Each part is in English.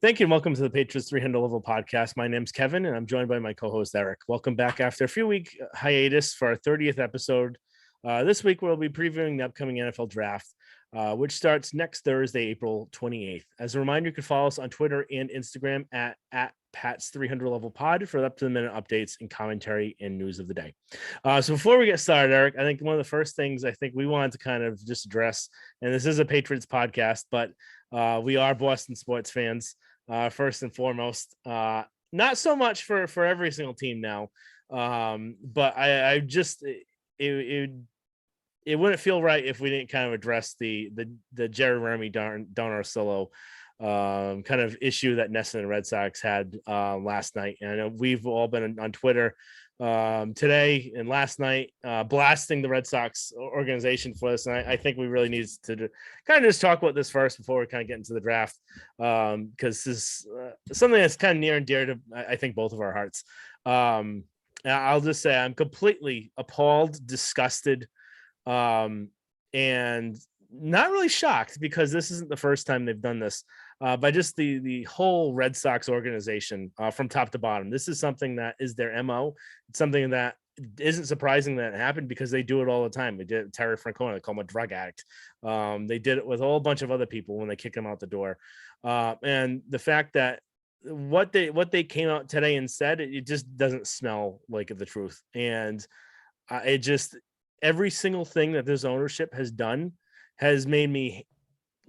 Thank you and welcome to the Patriots 300 Level Podcast. My name's Kevin and I'm joined by my co-host Eric. Welcome back after a few week hiatus for our 30th episode. This week we'll be previewing the upcoming NFL draft, which starts next Thursday, April 28th. As a reminder, you can follow us on Twitter and Instagram at Pat's 300 Level Pod for up-to-the-minute updates and commentary and news of the day. So before we get started, Eric, I think one of the first things I think we wanted to kind of just address, and this is a Patriots podcast, but we are Boston sports fans. First and foremost, not so much for every single team now, but I just it wouldn't feel right if we didn't kind of address the Jeremy Darnell kind of issue that Ness and the Red Sox had last night. And I know we've all been on Twitter today and last night blasting the Red Sox organization for this, and I think we really need to kind of just talk about this first before we kind of get into the draft, because this is something that's kind of near and dear to I think both of our hearts. I'll just say I'm completely appalled, disgusted, and not really shocked, because this isn't the first time they've done this, by just the whole Red Sox organization from top to bottom. This is something that is their MO. It's something that isn't surprising that it happened, because they do it all the time. They did it with Terry Francona, they call him a drug addict. They did it with a whole bunch of other people when they kick him out the door. And the fact that what they came out today and said, it just doesn't smell like the truth. And it just, every single thing that this ownership has done has made me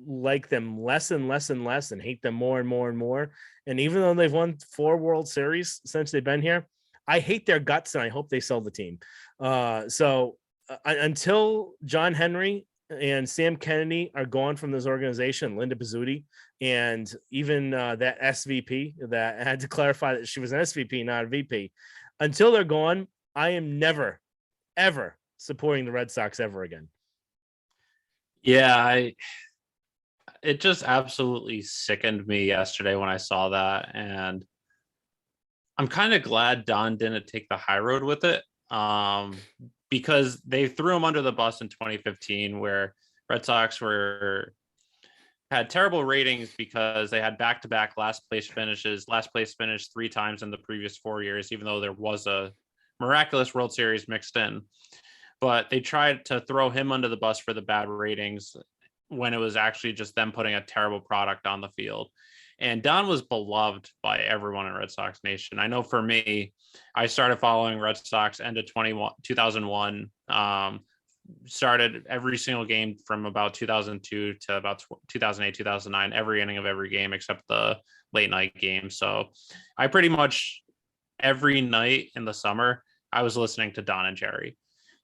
like them less and less and less, and hate them more and more and more. And even though they've won 4 World Series since they've been here, I hate their guts, and I hope they sell the team. So until John Henry and Sam Kennedy are gone from this organization, Linda Pizzuti, and even that SVP that had to clarify that she was an SVP, not a VP, until they're gone, I am never, ever supporting the Red Sox ever again. Yeah, it just absolutely sickened me yesterday when I saw that. And I'm kind of glad Don didn't take the high road with it, because they threw him under the bus in 2015, where Red Sox had terrible ratings because they had back-to-back last place finished 3 times in the previous 4 years, even though there was a miraculous World Series mixed in. But they tried to throw him under the bus for the bad ratings, when it was actually just them putting a terrible product on the field. And Don was beloved by everyone in Red Sox Nation. I know for me, I started following Red Sox end of 2001, started every single game from about 2002 to about 2008, 2009, every inning of every game except the late night game. So I pretty much every night in the summer, I was listening to Don and Jerry.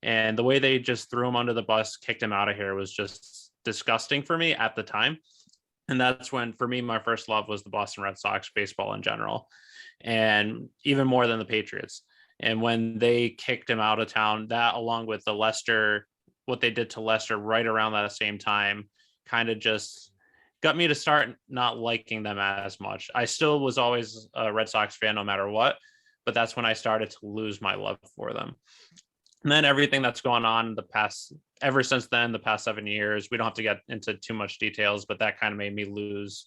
And the way they just threw him under the bus, kicked him out of here, was just disgusting for me at the time. And that's when, for me, my first love was the Boston Red Sox, baseball in general, and even more than the Patriots. And when they kicked him out of town, that, along with the Lester, what they did to Lester right around that same time, kind of just got me to start not liking them as much. I still was always a Red Sox fan no matter what, but that's when I started to lose my love for them. And then everything that's gone on ever since then, the past 7 years, we don't have to get into too much details, but that kind of made me lose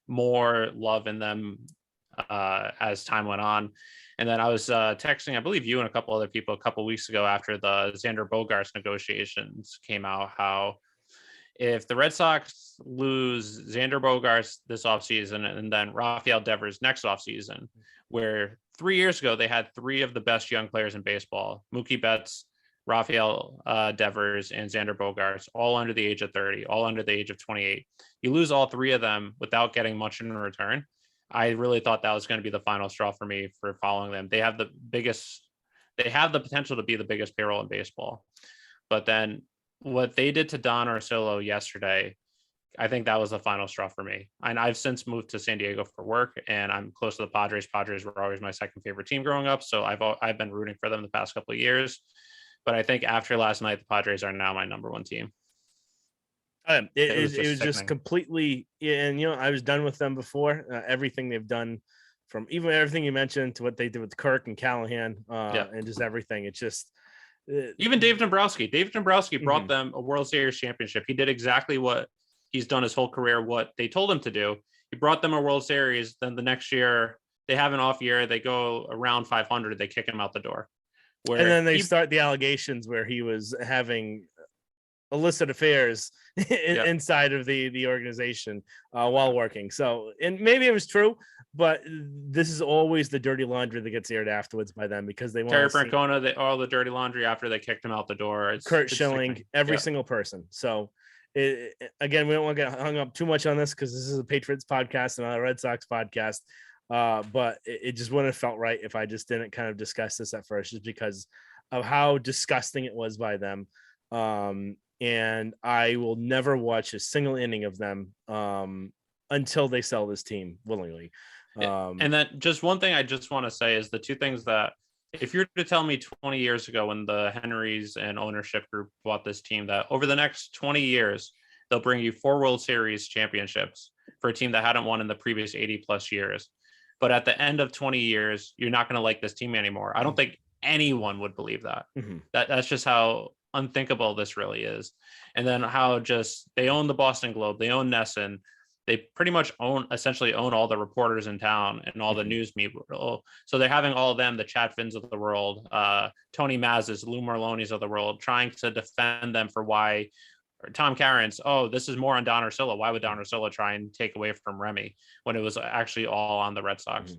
more love in them as time went on. And then I was texting, I believe you and a couple other people a couple weeks ago after the Xander Bogaerts negotiations came out, how if the Red Sox lose Xander Bogaerts this offseason and then Rafael Devers next offseason, where 3 years ago they had 3 of the best young players in baseball, Mookie Betts, Rafael Devers, and Xander Bogaerts, all under the age of 30, all under the age of 28. You lose all 3 of them without getting much in return. I really thought that was going to be the final straw for me for following them. They have the potential to be the biggest payroll in baseball. But then what they did to Don Orsillo yesterday, I think that was the final straw for me. And I've since moved to San Diego for work, and I'm close to the Padres. Padres were always my second favorite team growing up, so I've been rooting for them the past couple of years. But I think after last night, the Padres are now my number 1 team. It was just completely, and I was done with them before. Everything they've done, from even everything you mentioned to what they did with Kirk and Callahan, and just everything. It's just even Dave Dombrowski. Dave Dombrowski brought them a World Series championship. He did exactly what he's done his whole career, what they told him to do. He brought them a World Series. Then the next year they have an off year. They go around 500. They kick him out the door. And then they start the allegations where he was having illicit affairs inside of the organization while working. So, and maybe it was true, but this is always the dirty laundry that gets aired afterwards by them because they want Terry Francona, all the dirty laundry after they kicked him out the door. Kurt Schilling, every single person. So again, we don't want to get hung up too much on this because this is a Patriots podcast and not a Red Sox podcast. But it just wouldn't have felt right if I just didn't kind of discuss this at first, just because of how disgusting it was by them. And I will never watch a single inning of them until they sell this team willingly. And then just one thing I just want to say is the two things that, if you're to tell me 20 years ago when the Henrys and ownership group bought this team, that over the next 20 years, they'll bring you 4 World Series championships for a team that hadn't won in the previous 80 plus years. But at the end of 20 years, you're not going to like this team anymore. I don't think anyone would believe that. That's just how unthinkable this really is. And then how just they own the Boston Globe, they own Nesson, they pretty much essentially own all the reporters in town and all the news media. So they're having all of them, the Chad Finns of the world, Tony Mazes, Lou Merlonis of the world, trying to defend them for why, or Tom Cairns, this is more on Don Ursillo. Why would Don Ursillo try and take away from Remy when it was actually all on the Red Sox?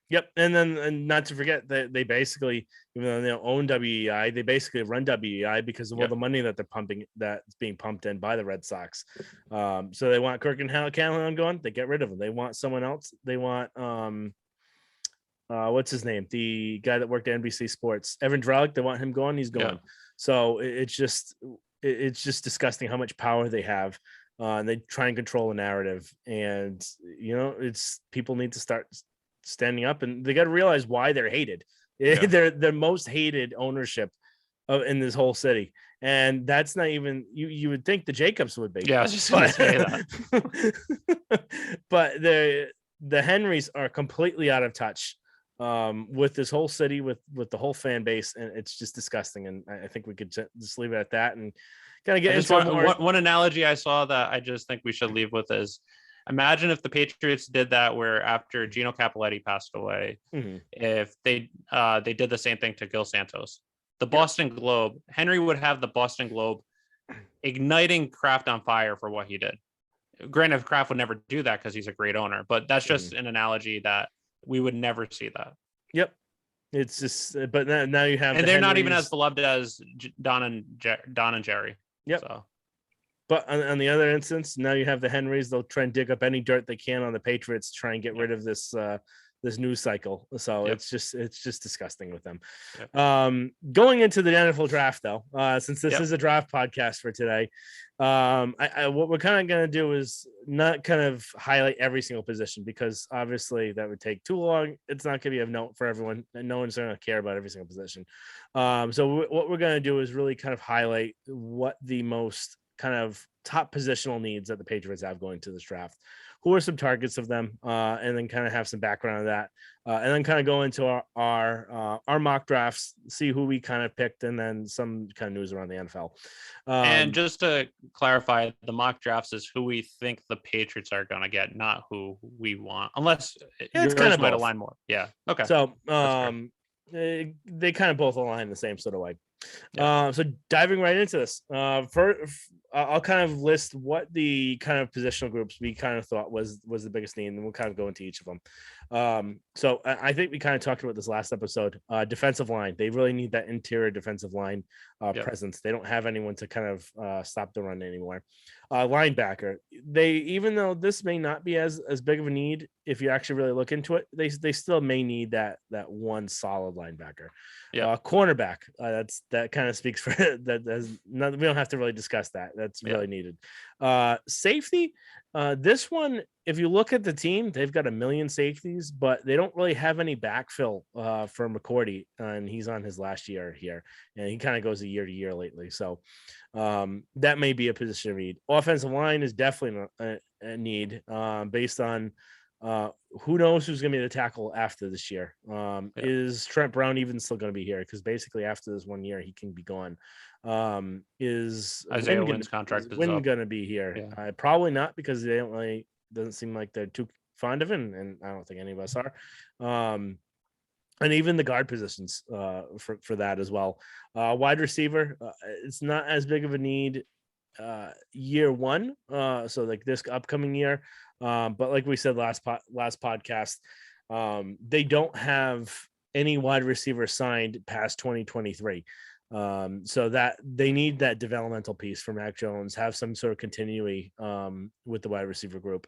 Yep. And not to forget that they basically, even though they own WEI, they basically run WEI because of all the money that they're pumping, that's being pumped in by the Red Sox. So they want Kirk and Callahan going, they get rid of them. They want someone else. They want, what's his name? The guy that worked at NBC Sports, Evan Drellick, they want him going. He's going. So it's just disgusting how much power they have. And they try and control the narrative. And, people need to start standing up, and they got to realize why they're hated. They're the most hated ownership in this whole city, and that's not even you would think the Jacobs would be. Yeah, I was just gonna say that. But the Henrys are completely out of touch with this whole city, with the whole fan base, and it's just disgusting. And I think we could just leave it at that and kind of get into one analogy I saw that I just think we should leave with is, imagine if the Patriots did that, where after Gino Cappelletti passed away, if they did the same thing to Gil Santos, the Boston Globe, Henry would have the Boston Globe igniting Kraft on fire for what he did. Granted, Kraft would never do that because he's a great owner, but that's just an analogy that we would never see that. Yep. It's just, but now you have, and they're not even as beloved as Don and Jerry. Yep. So. But on the other instance, now you have the Henrys. They'll try and dig up any dirt they can on the Patriots, try and get rid of this news cycle. So it's just disgusting with them. Going into the NFL draft, though, since this is a draft podcast for today, what we're kind of going to do is not kind of highlight every single position, because obviously that would take too long. It's not going to be of note for everyone, and no one's going to care about every single position. So what we're going to do is really kind of highlight what the most kind of top positional needs that the Patriots have going to this draft, who are some targets of them, and then kind of have some background of that, and then kind of go into our mock drafts, see who we kind of picked, and then some kind of news around the NFL. And just to clarify, the mock drafts is who we think the Patriots are going to get, not who we want, unless it's kind of might align more. Yeah. Okay. So they kind of both align the same sort of way. So diving right into this, I'll kind of list what the kind of positional groups we kind of thought was the biggest need, and we'll kind of go into each of them. So I think we kind of talked about this last episode. Defensive line, they really need that interior defensive line presence. They don't have anyone to kind of stop the run anymore. Linebacker, even though this may not be as big of a need, if you actually really look into it, they still may need that one solid linebacker. Cornerback, that kind of speaks for that. We don't have to really discuss that. That's really needed. Safety, this one, if you look at the team, they've got a million safeties, but they don't really have any backfill for McCourty, and he's on his last year here, and he kind of goes a year to year lately. So that may be a position of need. Offensive line is definitely a need, based on who knows who's going to be the tackle after this year. Is Trent Brown even still going to be here? Because basically after this 1 year, he can be gone. Is Isaiah Wynn's contract going to be here? Probably not, because they don't really doesn't seem like they're too fond of him, and I don't think any of us are. And even the guard positions for that as well. Wide receiver, it's not as big of a need year one. So like this upcoming year. But like we said last podcast, they don't have any wide receiver signed past 2023. So that they need that developmental piece for Mac Jones, have some sort of continuity with the wide receiver group.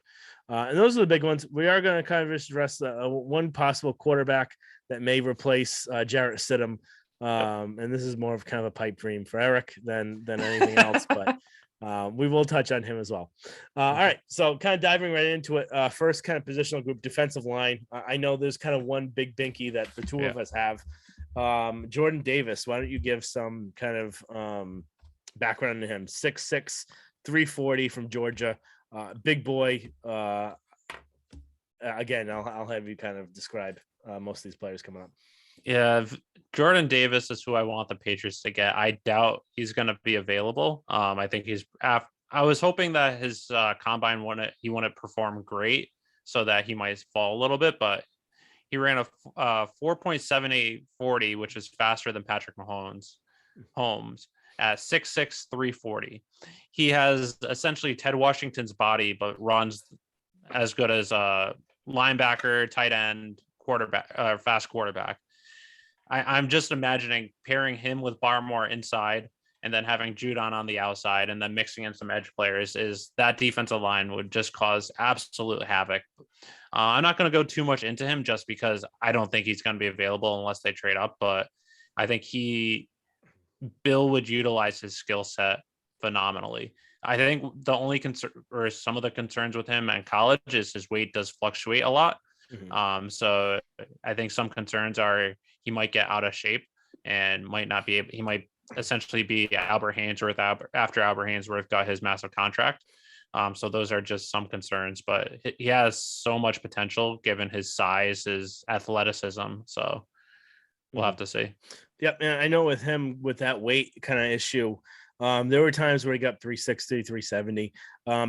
And those are the big ones. We are going to kind of address one possible quarterback that may replace Jarrett Stidham. And this is more of kind of a pipe dream for Eric than anything else, but we will touch on him as well. All right. So kind of diving right into it. First kind of positional group, defensive line. I know there's kind of one big binky that the two of us have. Jordan Davis, why don't you give some kind of background to him? 6'6", 340 from Georgia, big boy. Again, I'll have you kind of describe most of these players coming up. Yeah, Jordan Davis is who I want the Patriots to get. I doubt he's going to be available. I think I was hoping that his combine wouldn't perform great, so that he might fall a little bit, but he ran a 4.7840, which is faster than Patrick Mahomes at 6'6", 340. He has essentially Ted Washington's body, but runs as good as a linebacker, tight end, quarterback, fast quarterback. I'm just imagining pairing him with Barmore inside and then having Judon on the outside and then mixing in some edge players. Is that defensive line would just cause absolute havoc. I'm not going to go too much into him just because I don't think he's going to be available unless they trade up, but I think Bill would utilize his skill set phenomenally. I think the only concern or some of the concerns with him in college is his weight does fluctuate a lot. Mm-hmm. So I think some concerns are he might get out of shape and might not be able, he might essentially be Albert Haynesworth after Albert Haynesworth got his massive contract. So those are just some concerns, but he has so much potential given his size, his athleticism. So we'll have to see. Yep. And I know with him, with that weight kind of issue, there were times where he got 360, 370.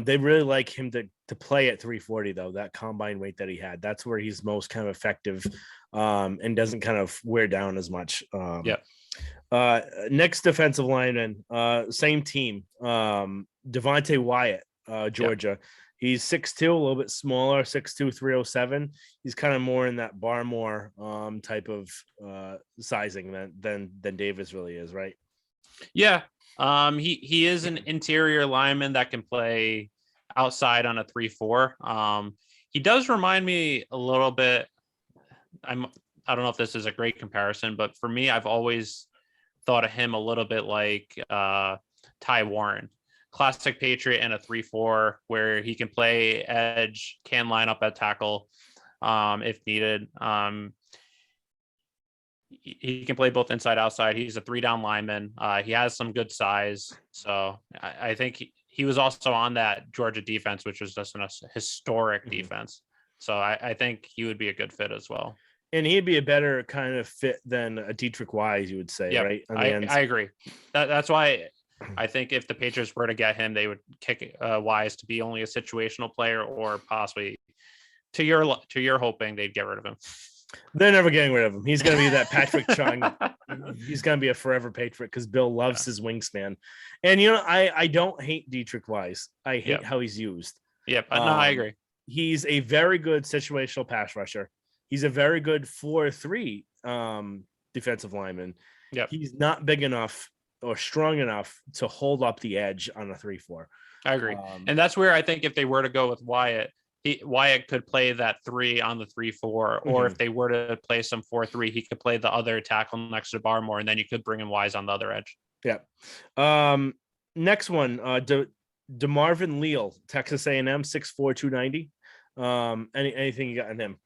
They really like him to play at 340 though, that combine weight that he had. That's where he's most kind of effective and doesn't kind of wear down as much. Next defensive lineman, same team, Devante Wyatt, Georgia. Yep. He's 6'2", a little bit smaller, 6'2", 307. He's kind of more in that Barmore type of sizing than Davis really is, right? Yeah. He is an interior lineman that can play outside on a 3-4. He does remind me a little bit. I don't know if this is a great comparison, but for me, I've always thought of him a little bit like Ty Warren, classic Patriot and a 3-4, where he can play edge, can line up at tackle if needed. He can play both inside, outside. He's a 3-down lineman. He has some good size. So I think he was also on that Georgia defense, which was just a historic defense. So I think he would be a good fit as well. And he'd be a better kind of fit than a Dietrich Wise, you would say, yep. Right? I agree. That's why I think if the Patriots were to get him, they would kick Wise to be only a situational player, or possibly to your hoping they'd get rid of him. They're never getting rid of him. He's going to be that Patrick Chung. He's going to be a forever Patriot because Bill loves his wingspan. And, I don't hate Dietrich Wise. I hate how he's used. Yep. No, I agree. He's a very good situational pass rusher. He's a very good 4-3 defensive lineman. Yep. He's not big enough or strong enough to hold up the edge on a 3-4. I agree. And that's where I think if they were to go with Wyatt, Wyatt could play that 3 on the 3-4, or if they were to play some 4-3, he could play the other tackle next to Barmore, and then you could bring in Wise on the other edge. Yeah. Next one, DeMarvin Leal, Texas A&M, 6'4", 290. Anything you got on him?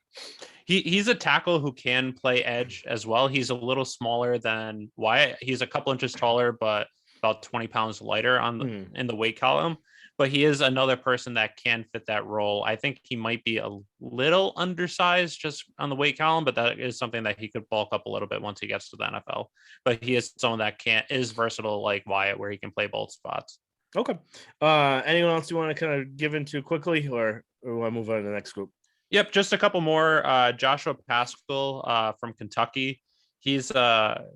He's a tackle who can play edge as well. He's a little smaller than Wyatt. He's a couple inches taller, but about 20 pounds lighter in the weight column. But he is another person that can fit that role. I think he might be a little undersized just on the weight column, but that is something that he could bulk up a little bit once he gets to the NFL. But he is someone that is versatile like Wyatt, where he can play both spots. Okay. Anyone else you want to kind of give into quickly, or or want to move on to the next group? Yep, just a couple more. Joshua Pascal from Kentucky. He's 6'3",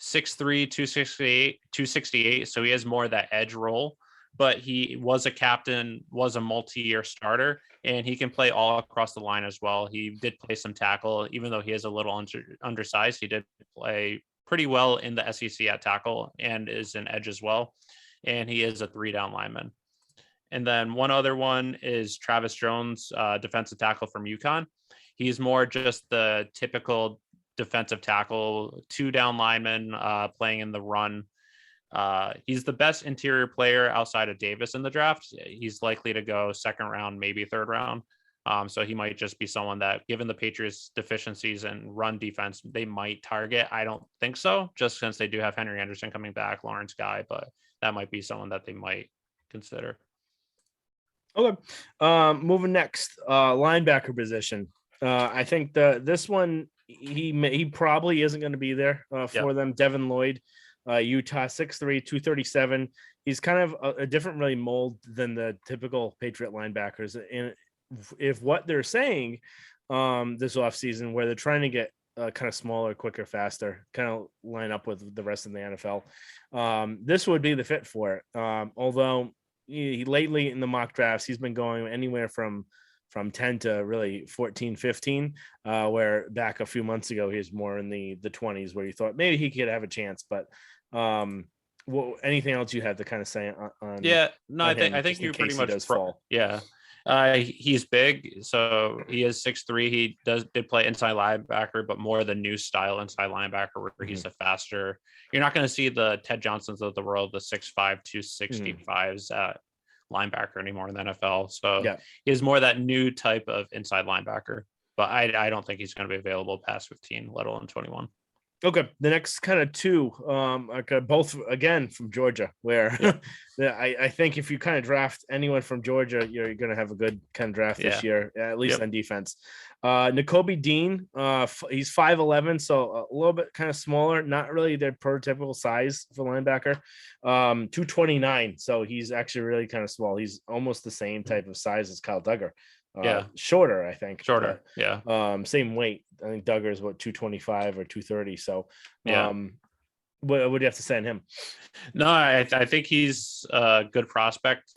268. So he has more of that edge role, but he was a captain, was a multi-year starter, and he can play all across the line as well. He did play some tackle, even though he is a little undersized. He did play pretty well in the SEC at tackle and is an edge as well. And he is a 3-down lineman. And then one other one is Travis Jones, defensive tackle from UConn. He's more just the typical defensive tackle, 2-down lineman, playing in the run. He's the best interior player outside of Davis in the draft. He's likely to go second round, maybe third round. So he might just be someone that, given the Patriots' deficiencies in run defense, they might target. I don't think so, just since they do have Henry Anderson coming back, Lawrence Guy, but that might be someone that they might consider. Okay. Moving next, linebacker position. I think this one, he probably isn't going to be there for them. Devin Lloyd, Utah, 6'3", 237. He's kind of a different really mold than the typical Patriot linebackers. And if what they're saying this offseason, where they're trying to get kind of smaller, quicker, faster, kind of line up with the rest of the NFL, this would be the fit for it. Although he lately in the mock drafts, he's been going anywhere from 10 to really 14, 15, where back a few months ago, he was more in the 20s, where you thought maybe he could have a chance. But anything else you had to kind of say on? Yeah, no, I think you pretty much fall. Yeah. He's big, so he is 6'3". He did play inside linebacker, but more the new style inside linebacker where he's a faster. You're not going to see the Ted Johnsons of the world, the 6'5", 265s at linebacker anymore in the NFL. So he's more that new type of inside linebacker. But I don't think he's going to be available past 15, let alone 21. Okay, the next kind of two, both again from Georgia, where I think if you kind of draft anyone from Georgia, you're going to have a good kind of draft this year, at least on defense. Nicolby Dean, he's 5'11", so a little bit kind of smaller, not really their prototypical size for linebacker. 229, so he's actually really kind of small. He's almost the same type of size as Kyle Duggar. Shorter, I think. Shorter, same weight. I think Duggar is 225 or 230. So, what would you have to say on him? No, I think he's a good prospect.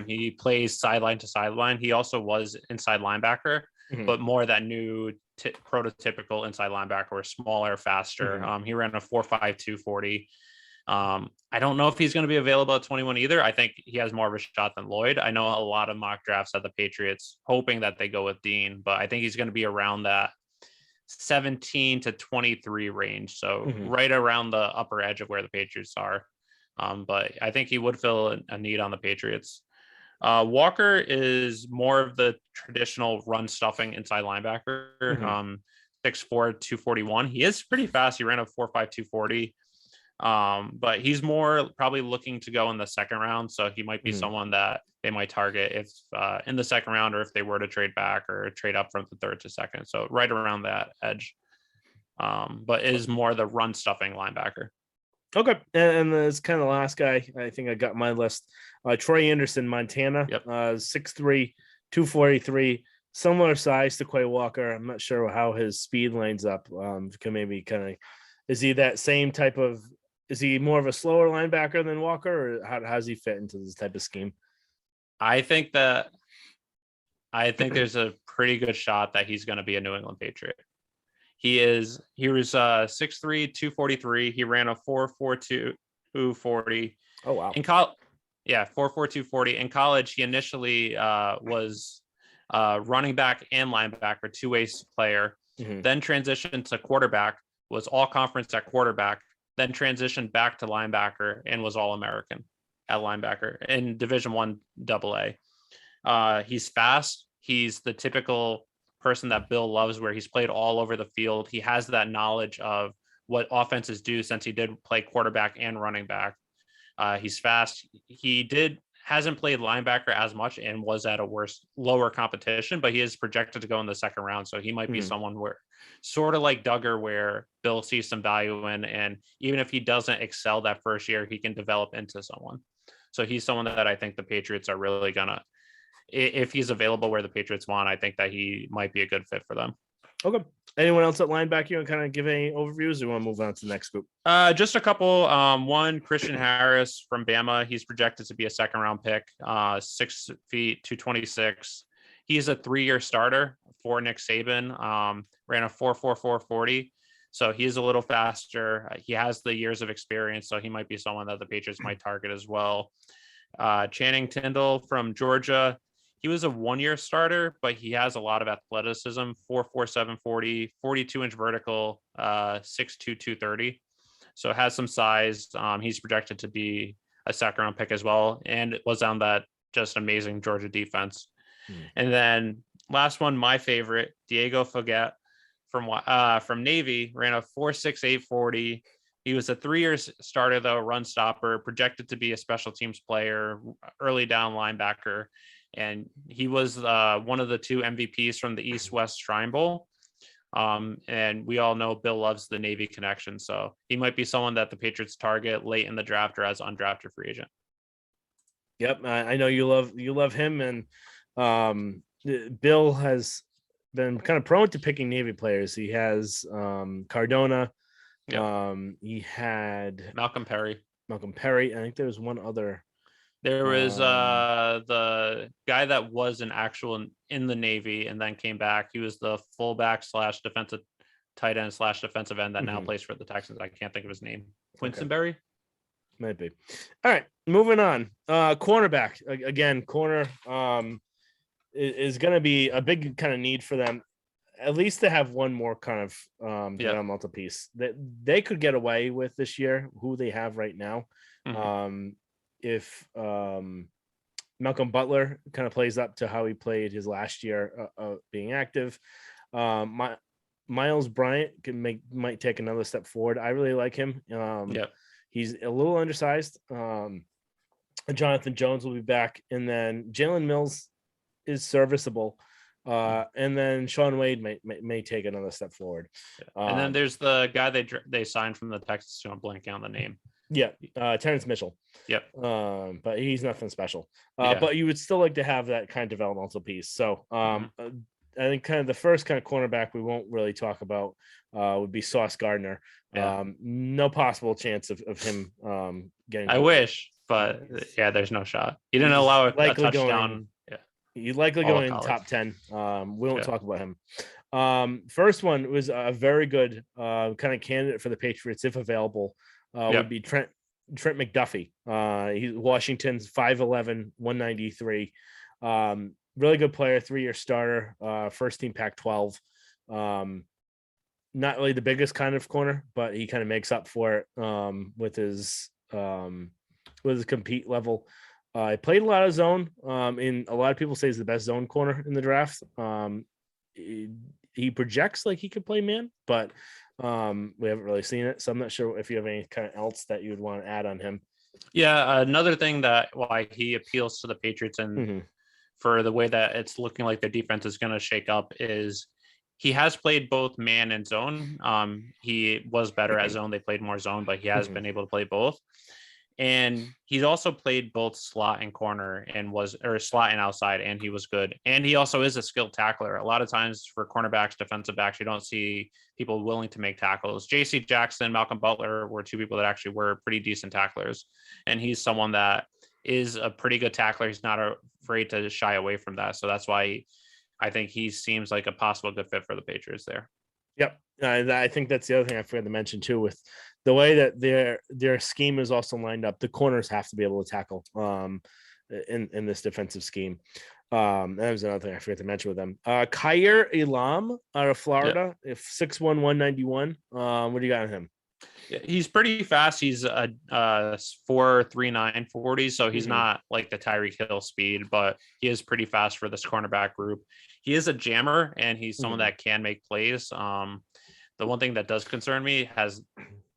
He plays sideline to sideline. He also was inside linebacker, but more that new prototypical inside linebacker, where smaller, faster. He ran a 4.5 240. I don't know if he's going to be available at 21 either. I think he has more of a shot than Lloyd. I know a lot of mock drafts at the Patriots hoping that they go with Dean, but I think he's going to be around that 17 to 23 range. So right around the upper edge of where the Patriots are. But I think he would fill a need on the Patriots. Walker is more of the traditional run stuffing inside linebacker. 6'4", 241. He is pretty fast. He ran a 4.5 240. But he's more probably looking to go in the second round. So he might be someone that they might target if in the second round, or if they were to trade back or trade up from the third to second. So right around that edge, but is more the run stuffing linebacker. Okay. And this kind of the last guy, I think I got my list. Troy Anderson, Montana, 6'3", 243, similar size to Quay Walker. I'm not sure how his speed lines up. Can maybe kind of, is he that same type of, is he more of a slower linebacker than Walker, or how does he fit into this type of scheme? I think there's a pretty good shot that he's going to be a New England Patriot. He was 6'3", 243. He ran a 4.42 240. Oh, wow. In college, 4.4 240. In college, he initially was running back and linebacker, two-way player, then transitioned to quarterback, was all conference at quarterback, then transitioned back to linebacker and was All-American at linebacker in Division I AA. He's fast. He's the typical person that Bill loves, where he's played all over the field. He has that knowledge of what offenses do, since he did play quarterback and running back. He's fast. Hasn't played linebacker as much and was at a lower competition, but he is projected to go in the second round. So he might be someone where, sort of like Duggar, where Bill sees some value in, and even if he doesn't excel that first year, he can develop into someone. So he's someone that I think the Patriots are really gonna, if he's available where the Patriots want, I think that he might be a good fit for them. Okay. Anyone else at linebacker you want to kind of give any overviews, or you want to move on to the next group? Just a couple. One, Christian Harris from Bama. He's projected to be a second round pick. 6 feet, 226. He's a 3-year starter for Nick Saban. Ran a 4.44 40. So he's a little faster. He has the years of experience, so he might be someone that the Patriots might target as well. Channing Tyndall from Georgia. He was a 1-year starter, but he has a lot of athleticism. 4.47 40, 42-inch vertical, 6'2", 230. So has some size. He's projected to be a second round pick as well, and it was on that just amazing Georgia defense. And then last one, my favorite, Diego Foguet from Navy, ran a 4.68 40. He was a 3-year starter, though, run stopper, projected to be a special teams player, early down linebacker. And he was one of the 2 MVPs from the East-West Shrine Bowl. And we all know Bill loves the Navy connection. So he might be someone that the Patriots target late in the draft or as undrafted free agent. Yep. I know you love him. And Bill has been kind of prone to picking Navy players. He has Cardona. Yep. He had Malcolm Perry. I think there was one other. There was the guy that was an actual in the Navy and then came back. He was the fullback / defensive tight end / defensive end that now plays for the Texans. I can't think of his name. Quinsonberry? Might be. All right, moving on. Cornerback. Again, corner is going to be a big kind of need for them. At least to have one more kind of developmental piece that they could get away with this year, who they have right now. If Malcolm Butler kind of plays up to how he played his last year being active, Miles Bryant might take another step forward. I really like him. He's a little undersized. Jonathan Jones will be back, and then Jalen Mills is serviceable. And then Sean Wade may take another step forward. And then there's the guy they signed from the Texans. I'm blanking on the name. Yeah, Terrence Mitchell. Yep. But he's nothing special. But you would still like to have that kind of developmental piece. So I think kind of the first kind of cornerback we won't really talk about would be Sauce Gardner. No possible chance of him getting. I wish, but there's no shot. He didn't allow a touchdown. He's likely going in top 10. We won't talk about him. First one was a very good kind of candidate for the Patriots if available. Would be Trent McDuffie. He's Washington's 5'11", 193. Really good player, 3-year starter, first team Pac-12. Not really the biggest kind of corner, but he kind of makes up for it with his compete level. I played a lot of zone. And a lot of people say he's the best zone corner in the draft. He projects like he could play man, but we haven't really seen it. So I'm not sure if you have any kind of else that you would want to add on him. Yeah, another thing that why he appeals to the Patriots and for the way that it's looking like their defense is going to shake up is he has played both man and zone. He was better at zone. They played more zone, but he has been able to play both. And he's also played both slot and corner slot and outside, and he was good. And he also is a skilled tackler. A lot of times for cornerbacks, defensive backs, you don't see people willing to make tackles. JC Jackson, Malcolm Butler were 2 people that actually were pretty decent tacklers. And he's someone that is a pretty good tackler. He's not afraid to shy away from that. So that's why I think he seems like a possible good fit for the Patriots there. Yep. I think that's the other thing I forgot to mention too, with the way that their scheme is also lined up. The corners have to be able to tackle in this defensive scheme. That was another thing I forgot to mention with them. Khair Elam out of Florida, if 6'1", 191. What do you got on him? He's pretty fast. He's a 4.39 40, so he's not like the Tyreek Hill speed, but he is pretty fast for this cornerback group. He is a jammer, and he's someone that can make plays. The one thing that does concern me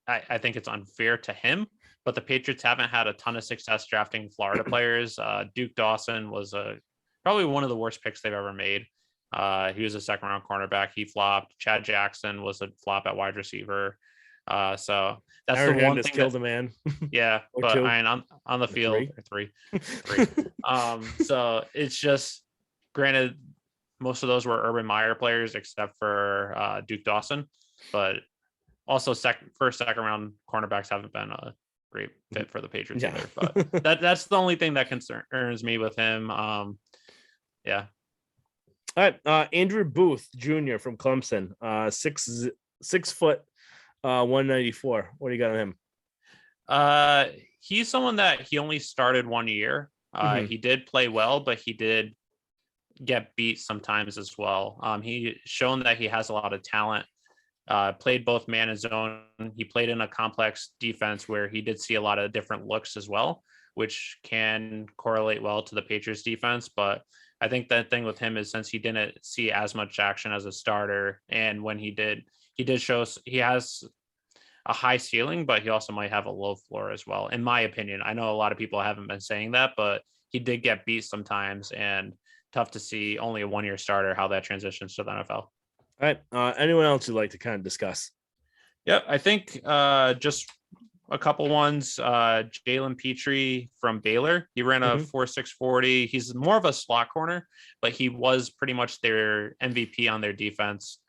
I think it's unfair to him, but the Patriots haven't had a ton of success drafting Florida players. Duke Dawson was probably one of the worst picks they've ever made. He was a second round cornerback. He flopped. Chad Jackson was a flop at wide receiver. So that's the Aaron one Hernandez thing killed that, a man. yeah, Or but two. I mean, on the Or field, three. three. So it's just, granted, most of those were Urban Meyer players except for Duke Dawson, but also first, second round cornerbacks haven't been a great fit for the Patriots Yeah. either. But that's the only thing that concerns me with him. Yeah. All right. Andrew Booth Jr. from Clemson. 6 foot, 194. What do you got on him? He's someone that he only started 1 year. Mhm. He did play well, but he did get beat sometimes as well. He shown that he has a lot of talent. Played both man and zone. He played in a complex defense where he did see a lot of different looks as well, which can correlate well to the Patriots defense. But I think that thing with him is, since he didn't see as much action as a starter, and when he did show he has a high ceiling, but he also might have a low floor as well, in my opinion. I know a lot of people haven't been saying that, but he did get beat sometimes, and tough to see only a 1 year starter how that transitions to the NFL. All right. Anyone else you'd like to kind of discuss? Yep, I think just a couple ones. Jalen Petrie from Baylor. He ran a 4.640. He's more of a slot corner, but he was pretty much their MVP on their defense.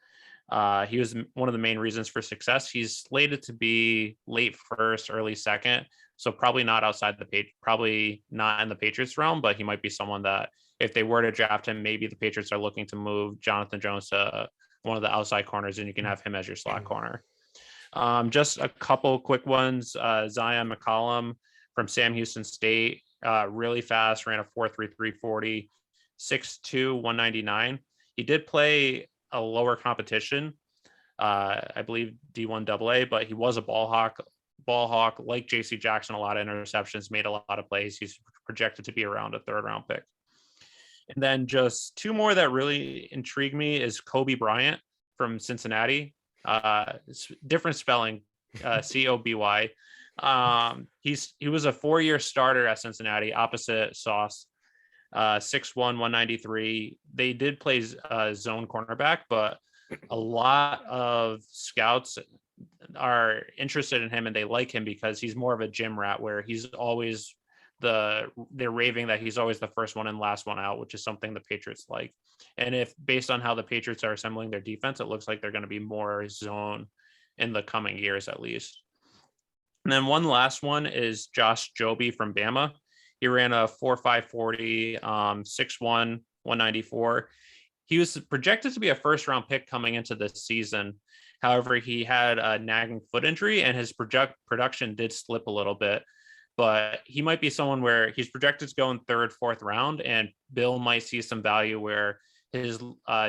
He was one of the main reasons for success. He's slated to be late first, early second, so probably not outside probably not in the Patriots realm, but he might be someone that, if they were to draft him, maybe the Patriots are looking to move Jonathan Jones to one of the outside corners, and you can have him as your slot corner. Just a couple quick ones. Zion McCollum from Sam Houston State, really fast, ran a 4.3340, 6'2", 199. He did play a lower competition, I believe D1 AA, but he was a ball hawk like JC Jackson, a lot of interceptions, made a lot of plays. He's projected to be around a 3rd round pick. And then just two more that really intrigue me is Kobe Bryant from Cincinnati. Different spelling, Coby. He was a 4-year starter at Cincinnati, opposite Sauce. 6'1", 193. They did play zone cornerback, but a lot of scouts are interested in him and they like him because he's more of a gym rat, where he's always they're raving that he's always the first one in, last one out, which is something the Patriots like. And if based on how the Patriots are assembling their defense, it looks like they're going to be more zone in the coming years, at least. And then one last one is Josh Joby from Bama. He ran a 4.540, 6'1", 194. He was projected to be a 1st round pick coming into this season. However, he had a nagging foot injury and his production did slip a little bit. But he might be someone where he's projected to go in 3rd, 4th round, and Bill might see some value where his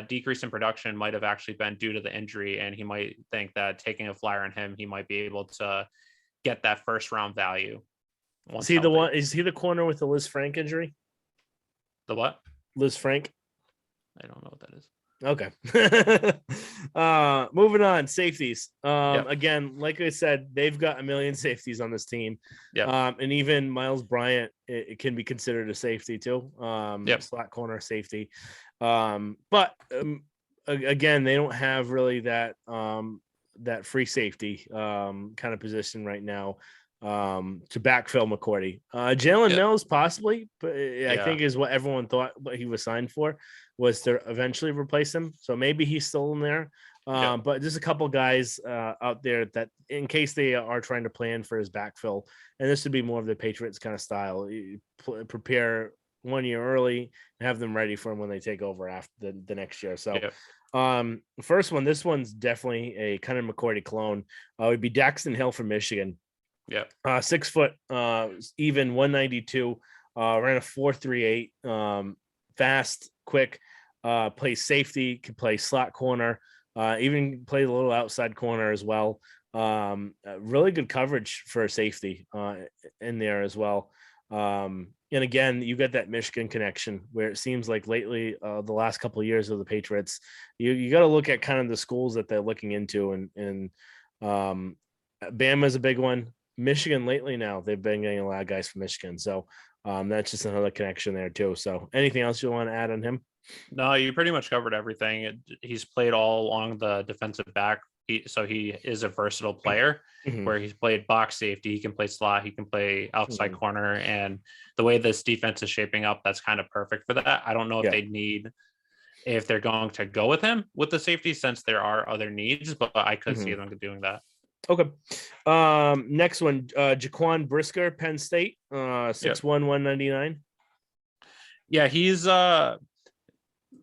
decrease in production might have actually been due to the injury, and he might think that taking a flyer on him, he might be able to get that 1st round value. Is he the one? Is he the corner with the Liz Frank injury? The what? Liz Frank? I don't know what that is. Okay. Moving on, safeties. Yep. Again, like I said, they've got a million safeties on this team. Yeah. And even Miles Bryant, it can be considered a safety too. Slot corner safety. But again, they don't have really that free safety kind of position right now to backfill McCourty. Jalen Mills possibly, but I think is what everyone thought what he was signed for was to eventually replace him. So maybe he's still in there. But there's a couple guys out there that, in case they are trying to plan for his backfill, and this would be more of the Patriots kind of style, you prepare 1 year early and have them ready for him when they take over after the next year. So first one, this one's definitely a kind of McCourty clone. Would be Daxton Hill from Michigan. 6 foot, even 192, ran a 4.38, fast, quick, plays safety, can play slot corner, even play a little outside corner as well. Really good coverage for a safety in there as well. And again, you get that Michigan connection where it seems like lately, the last couple of years of the Patriots, you got to look at kind of the schools that they're looking into, and Bama's a big one. Michigan lately now, they've been getting a lot of guys from Michigan. So that's just another connection there too. So anything else you want to add on him? No, you pretty much covered everything. He's played all along the defensive back He is a versatile player Mhm. where he's played box safety, he can play slot, he can play outside Mhm. corner, and the way this defense is shaping up, that's kind of perfect for that. I don't know Yeah. if they're going to go with him with the safety since there are other needs, but I could see Mhm. them doing that. Okay. Next one, Jaquan Brisker, Penn State, Yeah. 6'1", 199. Yeah, he's a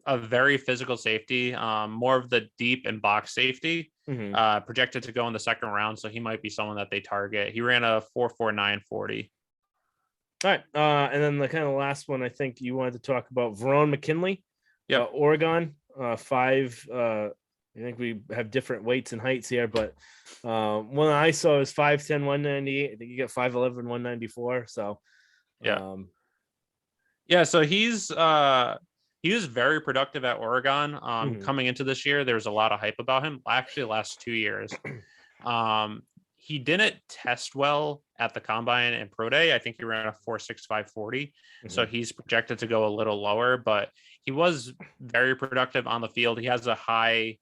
very physical safety, more of the deep and box safety, Mm-hmm. projected to go in the second round. So he might be someone that they target. He ran a 4.49 40. All right. And then the kind of last one, I think you wanted to talk about Veron Mckinley, Yep. Oregon, 5. I think we have different weights and heights here, but one I saw was 5'10", 198. I think you get 5'11", 194. So, Yeah. Yeah. So he was very productive at Oregon. mhm. Coming into this year, there was a lot of hype about him. Actually, the last 2 years. Um, he didn't test well at the combine and pro day. I think he ran a 4.65 40. So Mhm. he's projected to go a little lower, but he was very productive on the field. He has a high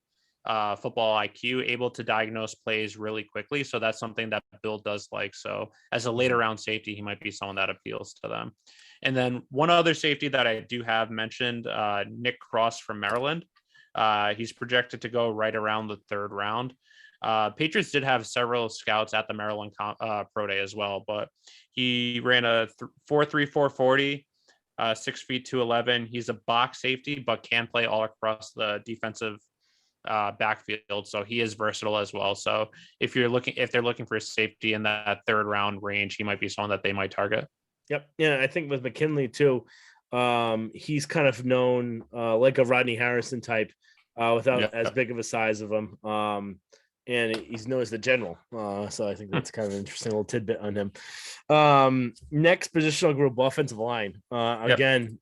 football IQ, able to diagnose plays really quickly. So that's something that Bill does like. So as a later Mhm. round safety, he might be someone that appeals to them. And then one other safety that I do have mentioned, Nick Cross from Maryland. He's projected to go right around the third round. Patriots did have several scouts at the Maryland pro day as well, but he ran a 4.34 40, 6 feet 211. He's a box safety, but can play all across the defensive backfield. So he is versatile as well. So if they're looking for a safety in that third round range, he might be someone that they might target. Yep. Yeah, I think with McKinley too, he's kind of known like a Rodney Harrison type, without Yeah. as big of a size of him. And he's known as the general. So I think that's kind of an interesting little tidbit on him. Next positional group, offensive line. Yep. Again,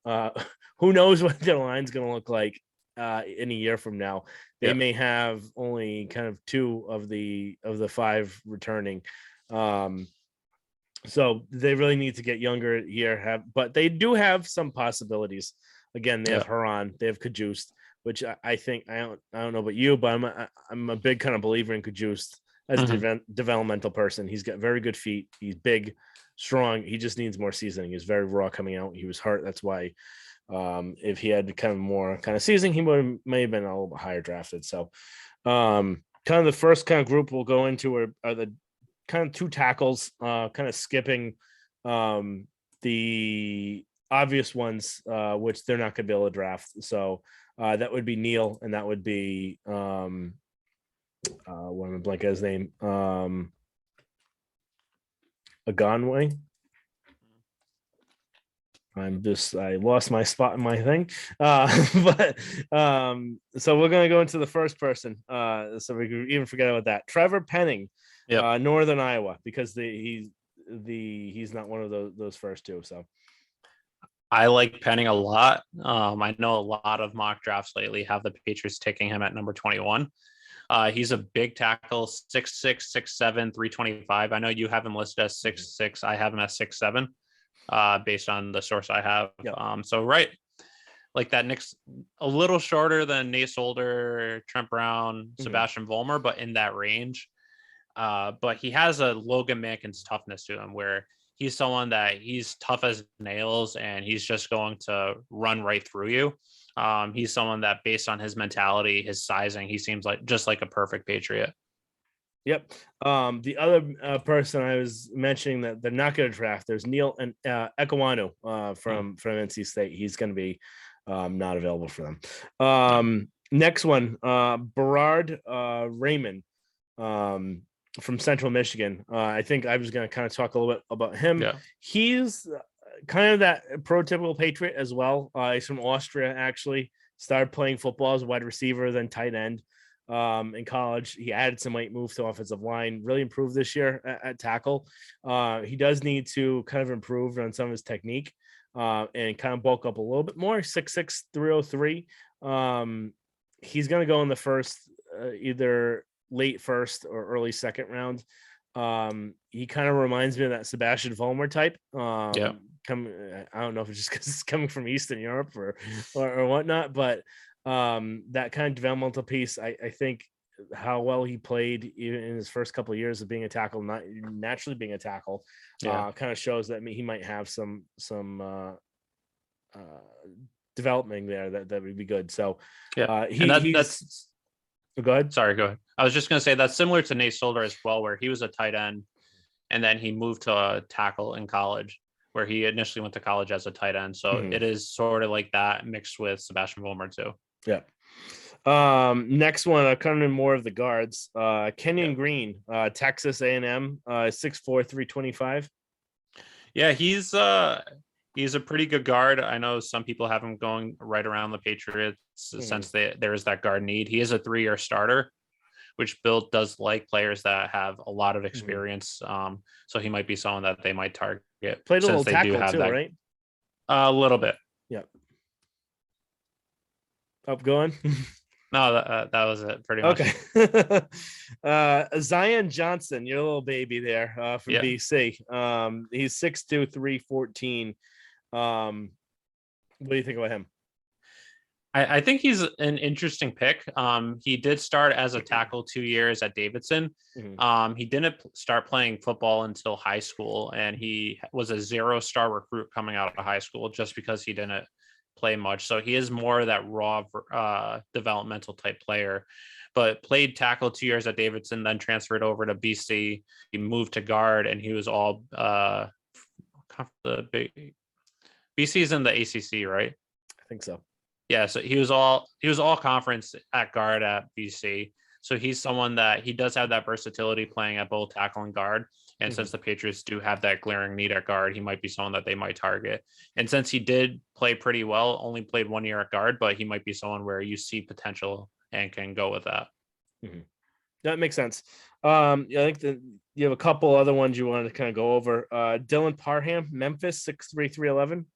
who knows what their line's going to look like in a year from now. They Yep. may have only kind of 2 of the 5 returning. So they really need to get younger here, but they do have some possibilities. Again, they have Yep. Huron, they have Kajust, which I think I don't know about you, but I'm a big kind of believer in Kajust as a Mhm. developmental person. He's got very good feet. He's big, strong. He just needs more seasoning. He's very raw coming out. He was hurt. That's why if he had kind of more kind of seasoning, he may have been a little bit higher drafted. So kind of the first kind of group we'll go into are the kind of 2 tackles, kind of skipping the obvious ones, which they're not going to be able to draft. So that would be Neal, and that would be one of the blank his name, Agonway. I lost my spot in my thing. But so we're gonna go into the first person. So we can even forget about that. Trevor Penning, Yep. Northern Iowa, because he's not one of those first 2. So I like Penning a lot. I know a lot of mock drafts lately have the Patriots taking him at number 21. He's a big tackle, 6'6", 6'7", 325. I know you have him listed as 6'6". I have him as 6'7", based on the source I have. Yep. So right, like that Nick's a little shorter than Nate Solder, Trent Brown, Sebastian Vollmer, but in that range. But he has a Logan Mankins toughness to him where he's someone that he's tough as nails and he's just going to run right through you. He's someone that based on his mentality, his sizing, he seems like just like a perfect Patriot. Yep. The other person I was mentioning that they're not going to draft, there's Neil and Ekawanu from NC State. He's going to be not available for them. Next one, Berard Raymond from Central Michigan. I think I was going to kind of talk a little bit about him. Yeah. He's kind of that prototypical Patriot as well. He's from Austria, actually. Started playing football as a wide receiver, then tight end. In college, he added some weight, moved to offensive line, really improved this year at tackle. He does need to kind of improve on some of his technique and kind of bulk up a little bit more. 6'6", 303. He's going to go in the first, either late first or early second round. He kind of reminds me of that Sebastian Vollmer type. Yeah. I don't know if it's just because it's coming from Eastern Europe or whatnot, but that kind of developmental piece, I think how well he played even in his first couple of years of being a tackle, not naturally being a tackle, kind of shows that he might have some development there that would be good. So that's go ahead. Sorry, go ahead. I was just going to say that's similar to Nate Solder as well, where he was a tight end and then he moved to a tackle in college, where he initially went to college as a tight end. So it is sort of like that mixed with Sebastian Vollmer too. Yeah. Next one, kind of more of the guards. Kenyon Green, Texas A&M, 6'4", 325. Yeah, he's a pretty good guard. I know some people have him going right around the Patriots since there is that guard need. He is a 3-year starter, which Bill does like players that have a lot of experience. So he might be someone that they might target. Played a little tackle too, right? A little bit. Yeah. Up going. No, that was it pretty much. Okay. Zion Johnson, your little baby there from BC. He's 6'2", 314. What do you think about him? I think he's an interesting pick. He did start as a tackle 2 years at Davidson. He didn't start playing football until high school, and he was a 0-star recruit coming out of high school just because he didn't play much. So he is more that raw developmental type player, but played tackle 2 years at Davidson, then transferred over to BC. He moved to guard, and he was all BC's in the ACC, right? I think so. Yeah, so he was all conference at guard at BC. So he's someone that he does have that versatility playing at both tackle and guard. And since the Patriots do have that glaring need at guard, he might be someone that they might target. And since he did play pretty well, only played 1 year at guard, but he might be someone where you see potential and can go with that. That makes sense. I think that you have a couple other ones you wanted to kind of go over. Dylan Parham, Memphis, 6'3", 311.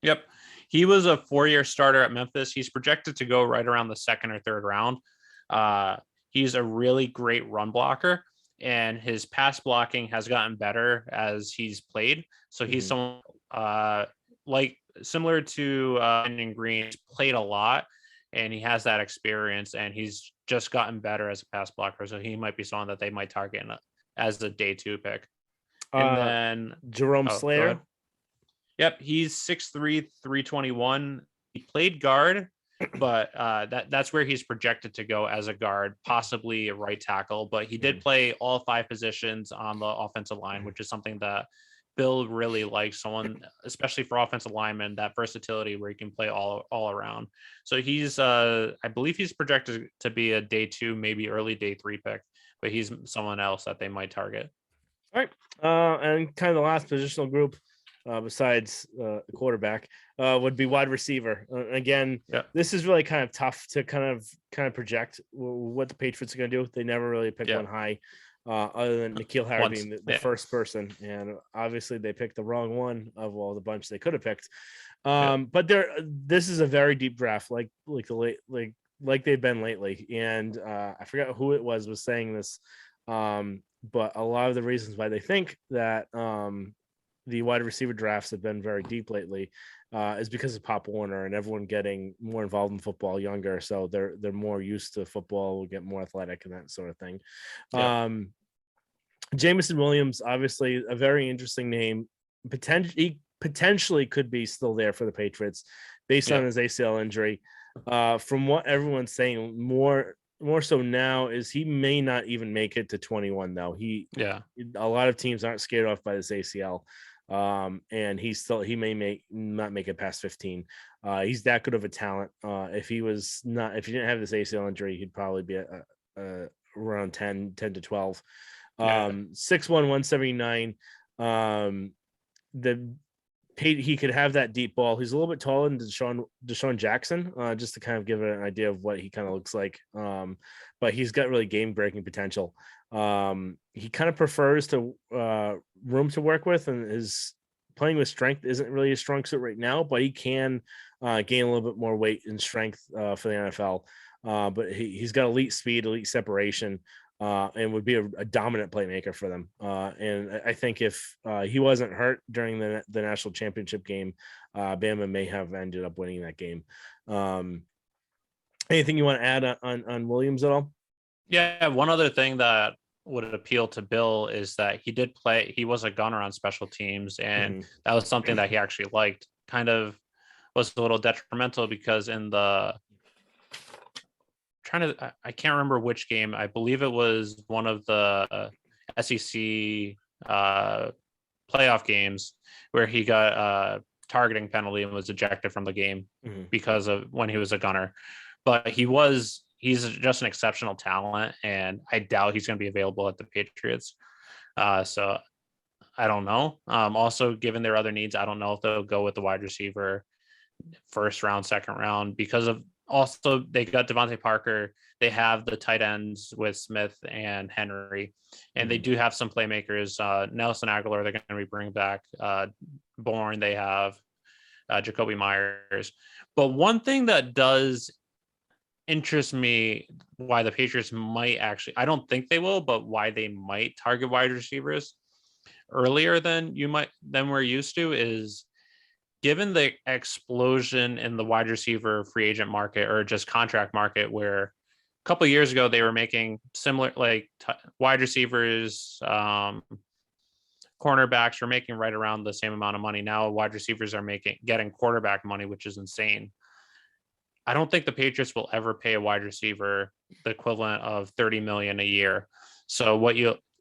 Yep. He was a 4-year starter at Memphis. He's projected to go right around the second or third round. He's a really great run blocker, and his pass blocking has gotten better as he's played. So he's someone like similar to Kenyon Green. He's played a lot, and he has that experience, and he's just gotten better as a pass blocker. So he might be someone that they might target as a day 2 pick. And then Jerome Slayer. Yep, he's 6'3", 321. He played guard, but that's where he's projected to go as a guard, possibly a right tackle. But he did play all 5 positions on the offensive line, which is something that Bill really likes. Someone, especially for offensive linemen, that versatility where he can play all around. So he's, I believe he's projected to be a day 2, maybe early day 3 pick, but he's someone else that they might target. All right, and kind of the last positional group. Besides the quarterback, would be wide receiver. Again, this is really kind of tough to kind of project what the Patriots are going to do. They never really pick one high, other than Mccoll Harry being the first person, and obviously they picked the wrong one of all the bunch they could have picked. But this is a very deep draft, like they've been lately. And I forgot who it was saying this, but a lot of the reasons why they think that the wide receiver drafts have been very deep lately is because of Pop Warner and everyone getting more involved in football younger. So they're more used to football, will get more athletic and that sort of thing. Jamison Williams, obviously a very interesting name. Potentially could be still there for the Patriots based on his ACL injury. From what everyone's saying, more so now is he may not even make it to 21 though. A lot of teams aren't scared off by this ACL. And he may not make it past 15. He's that good of a talent. If he didn't have this ACL injury, he'd probably be around 10 to 12. 6'1", 179. He could have that deep ball. He's a little bit taller than Deshaun Jackson, just to kind of give an idea of what he kind of looks like. But he's got really game-breaking potential. He kind of prefers to room to work with, and his playing with strength isn't really a strong suit right now, but he can gain a little bit more weight and strength for the NFL. But he's got elite speed, elite separation, and would be a dominant playmaker for them. And I think if he wasn't hurt during the national championship game, Bama may have ended up winning that game. Anything you want to add on Williams at all? Yeah, one other thing that would appeal to Bill is that he was a gunner on special teams, and Mm-hmm. that was something that he actually liked. Kind of was a little detrimental because in the I can't remember which game. I believe it was one of the SEC playoff games where he got a targeting penalty and was ejected from the game Mm-hmm. because of when he was a gunner. But he's just an exceptional talent, and I doubt he's going to be available at the Patriots. So I don't know. Also, given their other needs, I don't know if they'll go with the wide receiver first round, second round, because of also they got Devontae Parker. They have the tight ends with Smith and Henry, and they do have some playmakers. Nelson Aguilar, they're going to be bringing back. Bourne, they have Jacoby Myers. But one thing that does interest me, why the Patriots might actually, I don't think they will, but why they might target wide receivers earlier than we're used to, is given the explosion in the wide receiver free agent market or just contract market, where a couple of years ago they were making similar wide receivers, cornerbacks were making right around the same amount of money. Now wide receivers are getting quarterback money, which is insane. I don't think the Patriots will ever pay a wide receiver the equivalent of $30 million a year. So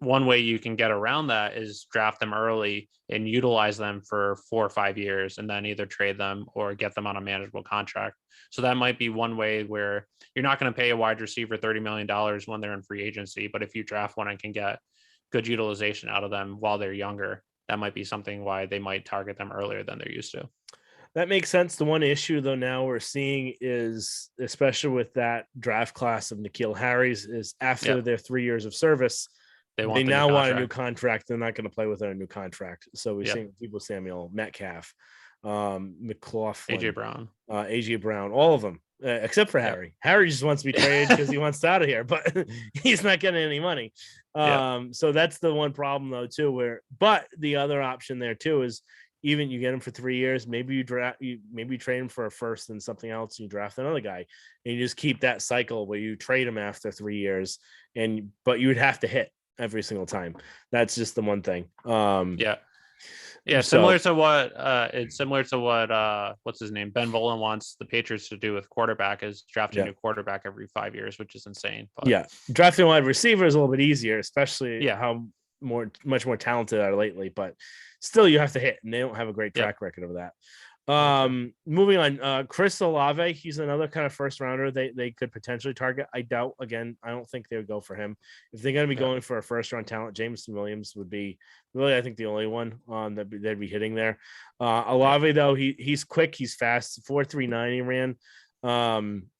one way you can get around that is draft them early and utilize them for 4 or 5 years, and then either trade them or get them on a manageable contract. So that might be one way where you're not going to pay a wide receiver $30 million when they're in free agency, but if you draft one and can get good utilization out of them while they're younger, that might be something why they might target them earlier than they're used to. That makes sense. The one issue, though, now we're seeing is, especially with that draft class of N'Keal Harry's, is after their 3 years of service, they now want a new contract. They're not going to play without a new contract. So we're seeing people, Samuel, Metcalf, McLaughlin, AJ Brown, all of them, except for Harry. Harry just wants to be traded because he wants out of here, but he's not getting any money. So that's the one problem, though, too. But the other option there too is, even you get him for 3 years, maybe you trade him for a first and something else, and you draft another guy, and you just keep that cycle where you trade him after 3 years, but you would have to hit every single time. That's just the one thing. Similar to what what's his name, Ben Volen wants the Patriots to do with quarterback, is drafting a new quarterback every 5 years, which is insane. But drafting a wide receiver is a little bit easier, especially how much more talented are lately, but still you have to hit, and they don't have a great track record of that. Moving on, Chris Salave, he's another kind of first rounder they could potentially target. I don't think they would go for him. If they're going to be going for a first round talent, Jamison Williams would be really, I think, the only one that they'd be hitting there. Olave, though, he's quick, he's fast, 4.39 he ran.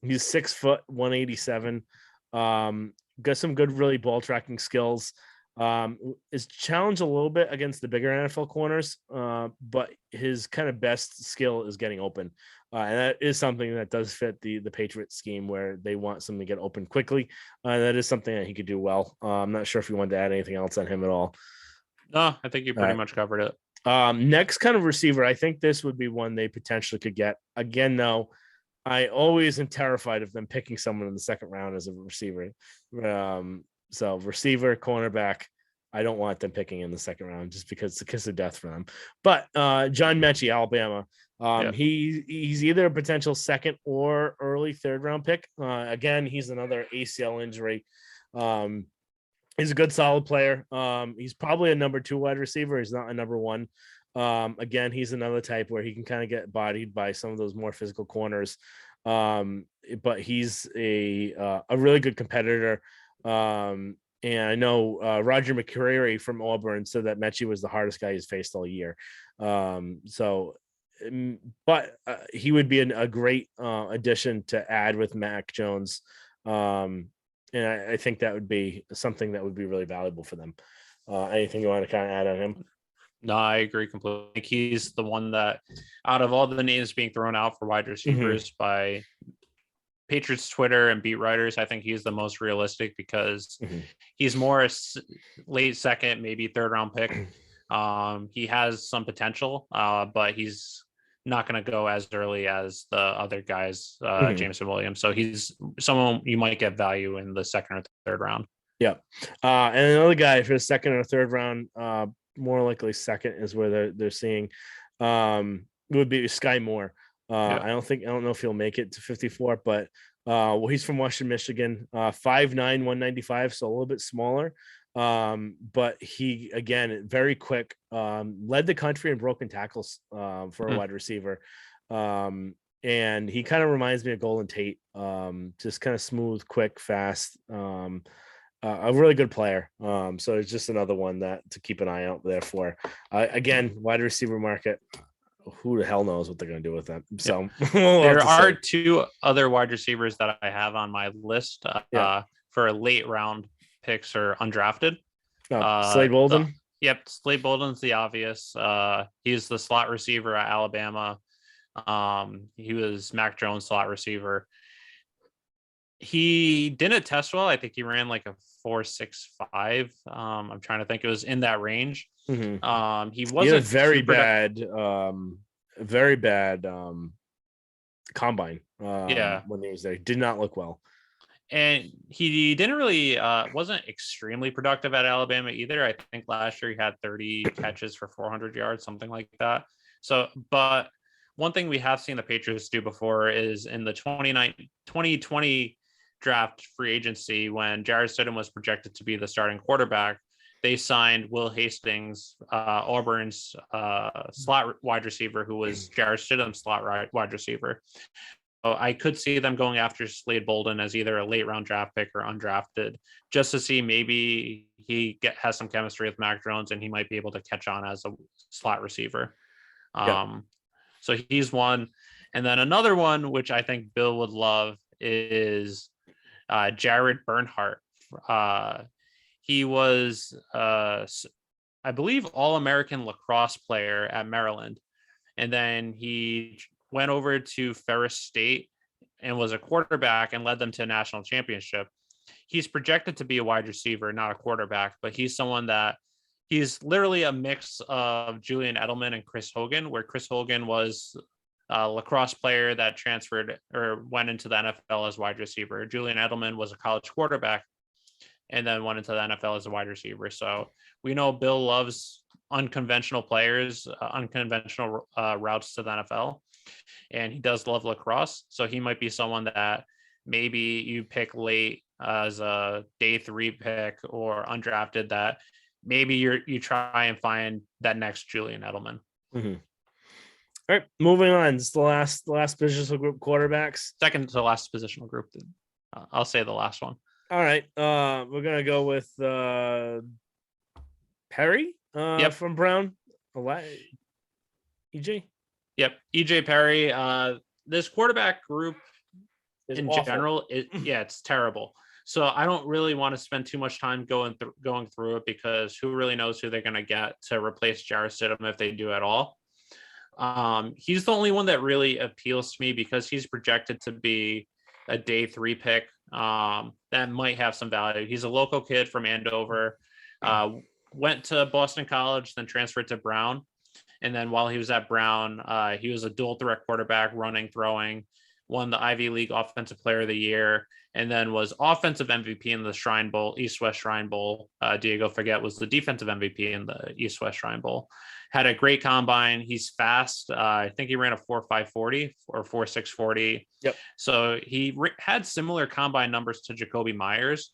He's 6 foot 187. Got some good really ball tracking skills. Is challenged a little bit against the bigger NFL corners, but his kind of best skill is getting open. And that is something that does fit the Patriots scheme, where they want someone to get open quickly. That is something that he could do well. I'm not sure if you wanted to add anything else on him at all. No, I think you pretty much covered it. Next kind of receiver, I think this would be one they potentially could get. Again, though, I always am terrified of them picking someone in the second round as a receiver. So receiver, cornerback, I don't want them picking in the second round just because it's a kiss of death for them. But John Mechie, Alabama, he's either a potential second or early third round pick. Again, he's another ACL injury. He's a good, solid player. He's probably a number 2 wide receiver. He's not a number 1. Again, he's another type where he can kind of get bodied by some of those more physical corners. But he's a really good competitor. And I know Roger McCreary from Auburn said that Mechie was the hardest guy he's faced all year. But he would be a great addition to add with Mac Jones. And I think that would be something that would be really valuable for them. Anything you want to kind of add on him? No, I agree completely. I think he's the one that, out of all the names being thrown out for wide receivers by Patriots Twitter and beat writers, I think he's the most realistic, because he's more a late second, maybe third round pick. He has some potential, but he's not going to go as early as the other guys, Mhm. Jamison Williams. So he's someone you might get value in the second or third round. Yeah. And another guy for the second or third round, more likely second is where they're seeing, would be Sky Moore. Yeah. I don't know if he'll make it to 54, but well, he's from Western Michigan, 5'9", 195, so a little bit smaller. But he, again, very quick, led the country in broken tackles for a wide receiver. And he kind of reminds me of Golden Tate, just kind of smooth, quick, fast, a really good player. So it's just another one that to keep an eye out there for. Again, wide receiver market. Who the hell knows what they're going to do with them? So there are two other wide receivers that I have on my list for late round picks or undrafted. Slade Bolden. Slade Bolden's the obvious. He's the slot receiver at Alabama. He was Mac Jones slot receiver. He didn't test well. I think he ran like a 4.65. I'm trying to think. It was in that range. Mm-hmm. He wasn't very bad combine. When he was there, he did not look well. And he didn't really wasn't extremely productive at Alabama either. I think last year he had 30 catches for 400 yards, something like that. So, but one thing we have seen the Patriots do before is in the 2020 draft free agency, when Jarrett Stidham was projected to be the starting quarterback, they signed Will Hastings, Auburn's slot wide receiver, who was Jarrett Stidham's slot wide receiver. So I could see them going after Slade Bolden as either a late round draft pick or undrafted, just to see maybe he has some chemistry with Mac Jones and he might be able to catch on as a slot receiver. So he's one. And then another one, which I think Bill would love, is Jared Bernhardt. He was, I believe, All-American lacrosse player at Maryland. And then he went over to Ferris State and was a quarterback and led them to a national championship. He's projected to be a wide receiver, not a quarterback, but he's someone that he's literally a mix of Julian Edelman and Chris Hogan, where Chris Hogan was a lacrosse player that transferred or went into the NFL as wide receiver. Julian Edelman was a college quarterback and then went into the NFL as a wide receiver. So we know Bill loves unconventional players, unconventional routes to the NFL, and he does love lacrosse. So he might be someone that maybe you pick late as a day 3 pick or undrafted, that maybe you try and find that next Julian Edelman. Mm-hmm. All right, moving on. It's the last positional group, quarterbacks. Second to last positional group. I'll say the last one. All right. We're gonna go with Perry from Brown. EJ. Yep, EJ Perry. This quarterback group in awful. General, it's terrible. So I don't really want to spend too much time going through it, because who really knows who they're going to get to replace Jarrett Stidham if they do at all. He's the only one that really appeals to me because he's projected to be a day 3 pick that might have some value. He's a local kid from Andover, went to Boston College, then transferred to Brown. And then while he was at Brown, he was a dual threat quarterback, running, throwing, won the Ivy League Offensive Player of the Year, and then was offensive MVP in the Shrine Bowl, East-West Shrine Bowl. Diego Forget was the defensive MVP in the East-West Shrine Bowl. Had a great combine. He's fast. I think he ran a 4.540 or 4.640. Yep. So he had similar combine numbers to Jacoby Myers.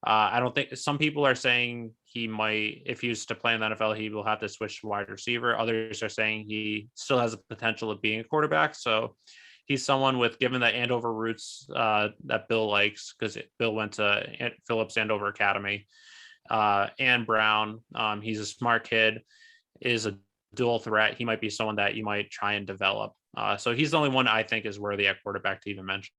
I don't think, some people are saying he might, if he was to play in the NFL, he will have to switch to wide receiver. Others are saying he still has the potential of being a quarterback. So he's someone with, given the Andover roots that Bill likes, because Bill went to Phillips Andover Academy, and Brown. He's a smart kid, is a dual threat. He might be someone that you might try and develop. So he's the only one I think is worthy at quarterback to even mention.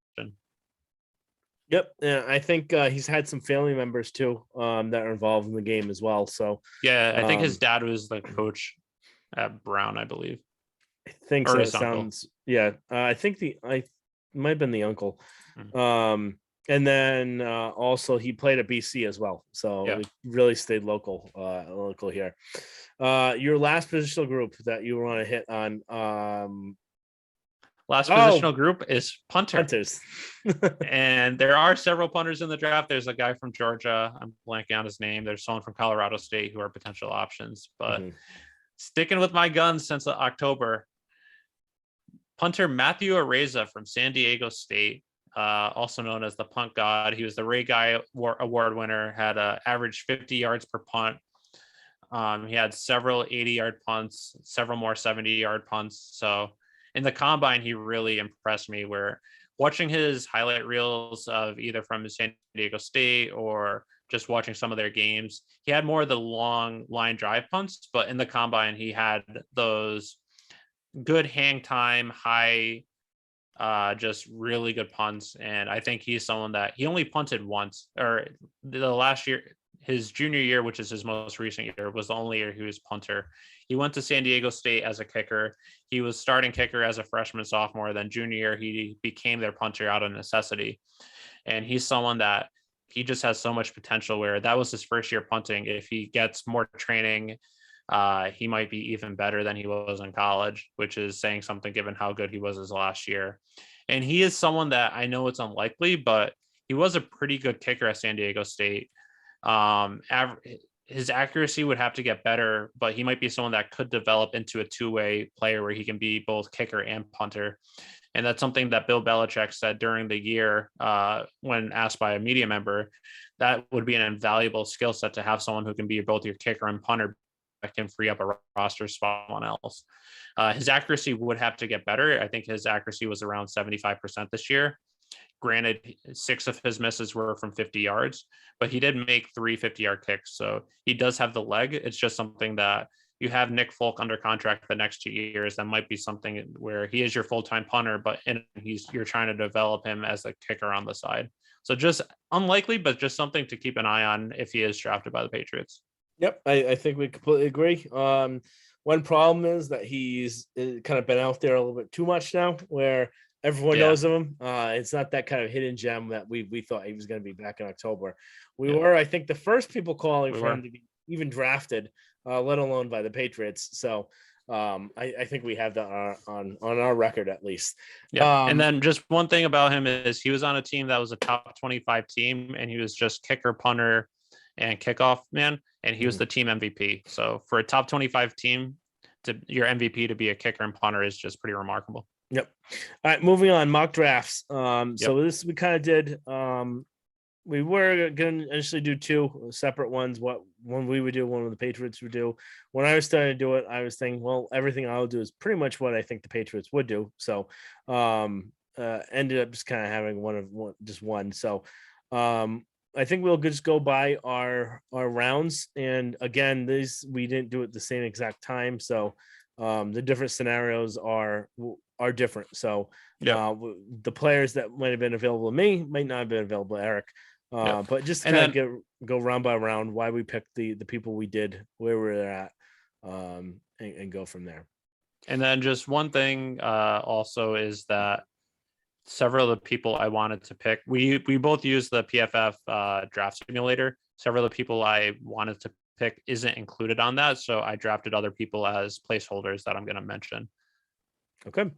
Yep. Yeah, I think he's had some family members too that are involved in the game as well. So yeah, I think his dad was the coach at Brown, I believe. I think so. It sounds, yeah. I think I might have been the uncle. Mm-hmm. And then also he played at BC as well. So he really stayed local here. Your last positional group that you want to hit on, Last Oh, positional group is punter. Hunters. And there are several punters in the draft. There's a guy from Georgia. I'm blanking on his name. There's someone from Colorado State who are potential options. But sticking with my guns since October, punter Matthew Areza from San Diego State, also known as the punt god. He was the Ray Guy Award winner, had an average 50 yards per punt. He had several 80-yard punts, several more 70-yard punts. So in the combine, he really impressed me, where watching his highlight reels of either from San Diego State or just watching some of their games, he had more of the long line drive punts, but in the combine, he had those good hang time, high, just really good punts. And I think he's someone that he only punted once, or the last year, his junior year, which is his most recent year, was the only year he was punter. He went to San Diego State as a kicker. He was starting kicker as a freshman, sophomore. Then junior year, he became their punter out of necessity. And he's someone that he just has so much potential, where that was his first year punting. If he gets more training, he might be even better than he was in college, which is saying something given how good he was his last year. And he is someone that, I know it's unlikely, but he was a pretty good kicker at San Diego State. His accuracy would have to get better, but he might be someone that could develop into a two-way player where he can be both kicker and punter. And that's something that Bill Belichick said during the year, when asked by a media member, that would be an invaluable skill set to have someone who can be both your kicker and punter, that can free up a roster spot on else. His accuracy would have to get better. I think his accuracy was around 75% this year. Granted, 6 of his misses were from 50 yards, but he did make 3 50-yard kicks. So he does have the leg. It's just something that you have Nick Folk under contract the next 2 years. That might be something where he is your full-time punter, but you're trying to develop him as a kicker on the side. So just unlikely, but just something to keep an eye on if he is drafted by the Patriots. Yep, I think we completely agree. One problem is that he's kind of been out there a little bit too much now, where everyone knows of him. It's not that kind of hidden gem that we thought he was going to be back in October. We were, I think, the first people calling for him to be even drafted, let alone by the Patriots. So I think we have that on our record at least. Yeah. And then just one thing about him is he was on a team that was a top 25 team, and he was just kicker, punter, and kickoff man, and he was the team MVP. So for a top 25 team, your MVP to be a kicker and punter is just pretty remarkable. Yep. All right, moving on, mock drafts. So this we kind of did. We were going to initially do 2 separate ones. One we would do, one the Patriots would do. When I was starting to do it, I was thinking, well, everything I'll do is pretty much what I think the Patriots would do. So ended up just kind of having just one. So I think we'll just go by our rounds. And again, we didn't do it the same exact time. So the different scenarios are different. So the players that might have been available to me might not have been available to Eric. But just kind of go round by round why we picked the people we did, where we're at, and go from there. And then just one thing also is that several of the people I wanted to pick, we both use the PFF draft simulator. Several of the people I wanted to pick isn't included on that, so I drafted other people as placeholders that I'm going to mention. Okay.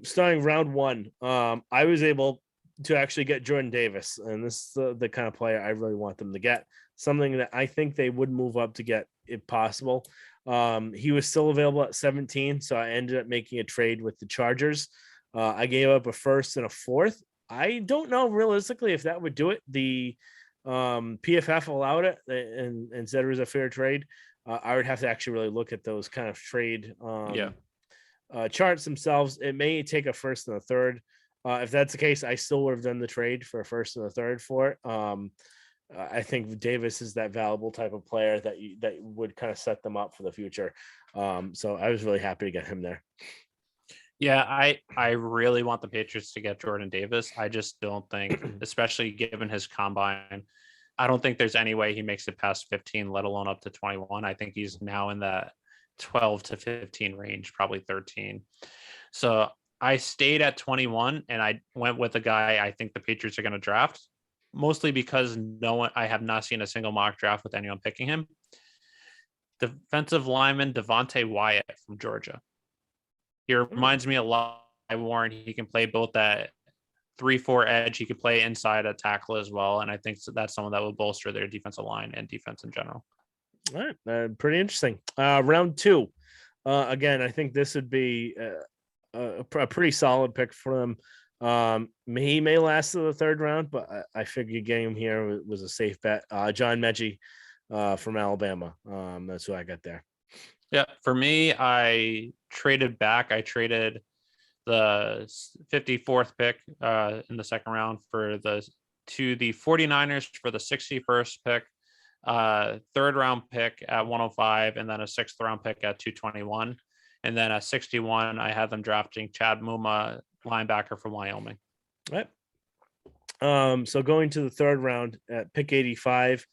Starting round 1, I was able to actually get Jordan Davis, and this is the kind of player I really want them to get, something that I think they would move up to get if possible. He was still available at 17, so I ended up making a trade with the Chargers. I gave up a 1st and a 4th. I don't know realistically if that would do it. The PFF allowed it and said it was a fair trade. I would have to actually really look at those kind of trade charts themselves. It may take a 1st and a 3rd. If that's the case, I still would have done the trade for a 1st and a 3rd for it. I think Davis is that valuable type of player that would kind of set them up for the future. So I was really happy to get him there. Yeah, I really want the Patriots to get Jordan Davis. I just don't think, especially given his combine, I don't think there's any way he makes it past 15, let alone up to 21. I think he's now in that 12 to 15 range, probably 13. So I stayed at 21, and I went with a guy I think the Patriots are going to draft, mostly because I have not seen a single mock draft with anyone picking him. Defensive lineman Devante Wyatt from Georgia. He reminds me a lot Warren. He can play both that 3-4 edge. He could play inside a tackle as well. And I think that's someone that will bolster their defensive line and defense in general. All right. Pretty interesting. Round 2. Again, I think this would be a pretty solid pick for them. He may last to the 3rd round, but I figured getting him here was a safe bet. John Mechie from Alabama. That's who I got there. Yeah, for me, I traded back. I traded the 54th pick in the 2nd round to the 49ers for the 61st pick, 3rd round pick at 105, and then a 6th round pick at 221. And then at 61, I had them drafting Chad Muma, linebacker from Wyoming. All right. So going to the 3rd round at pick 85,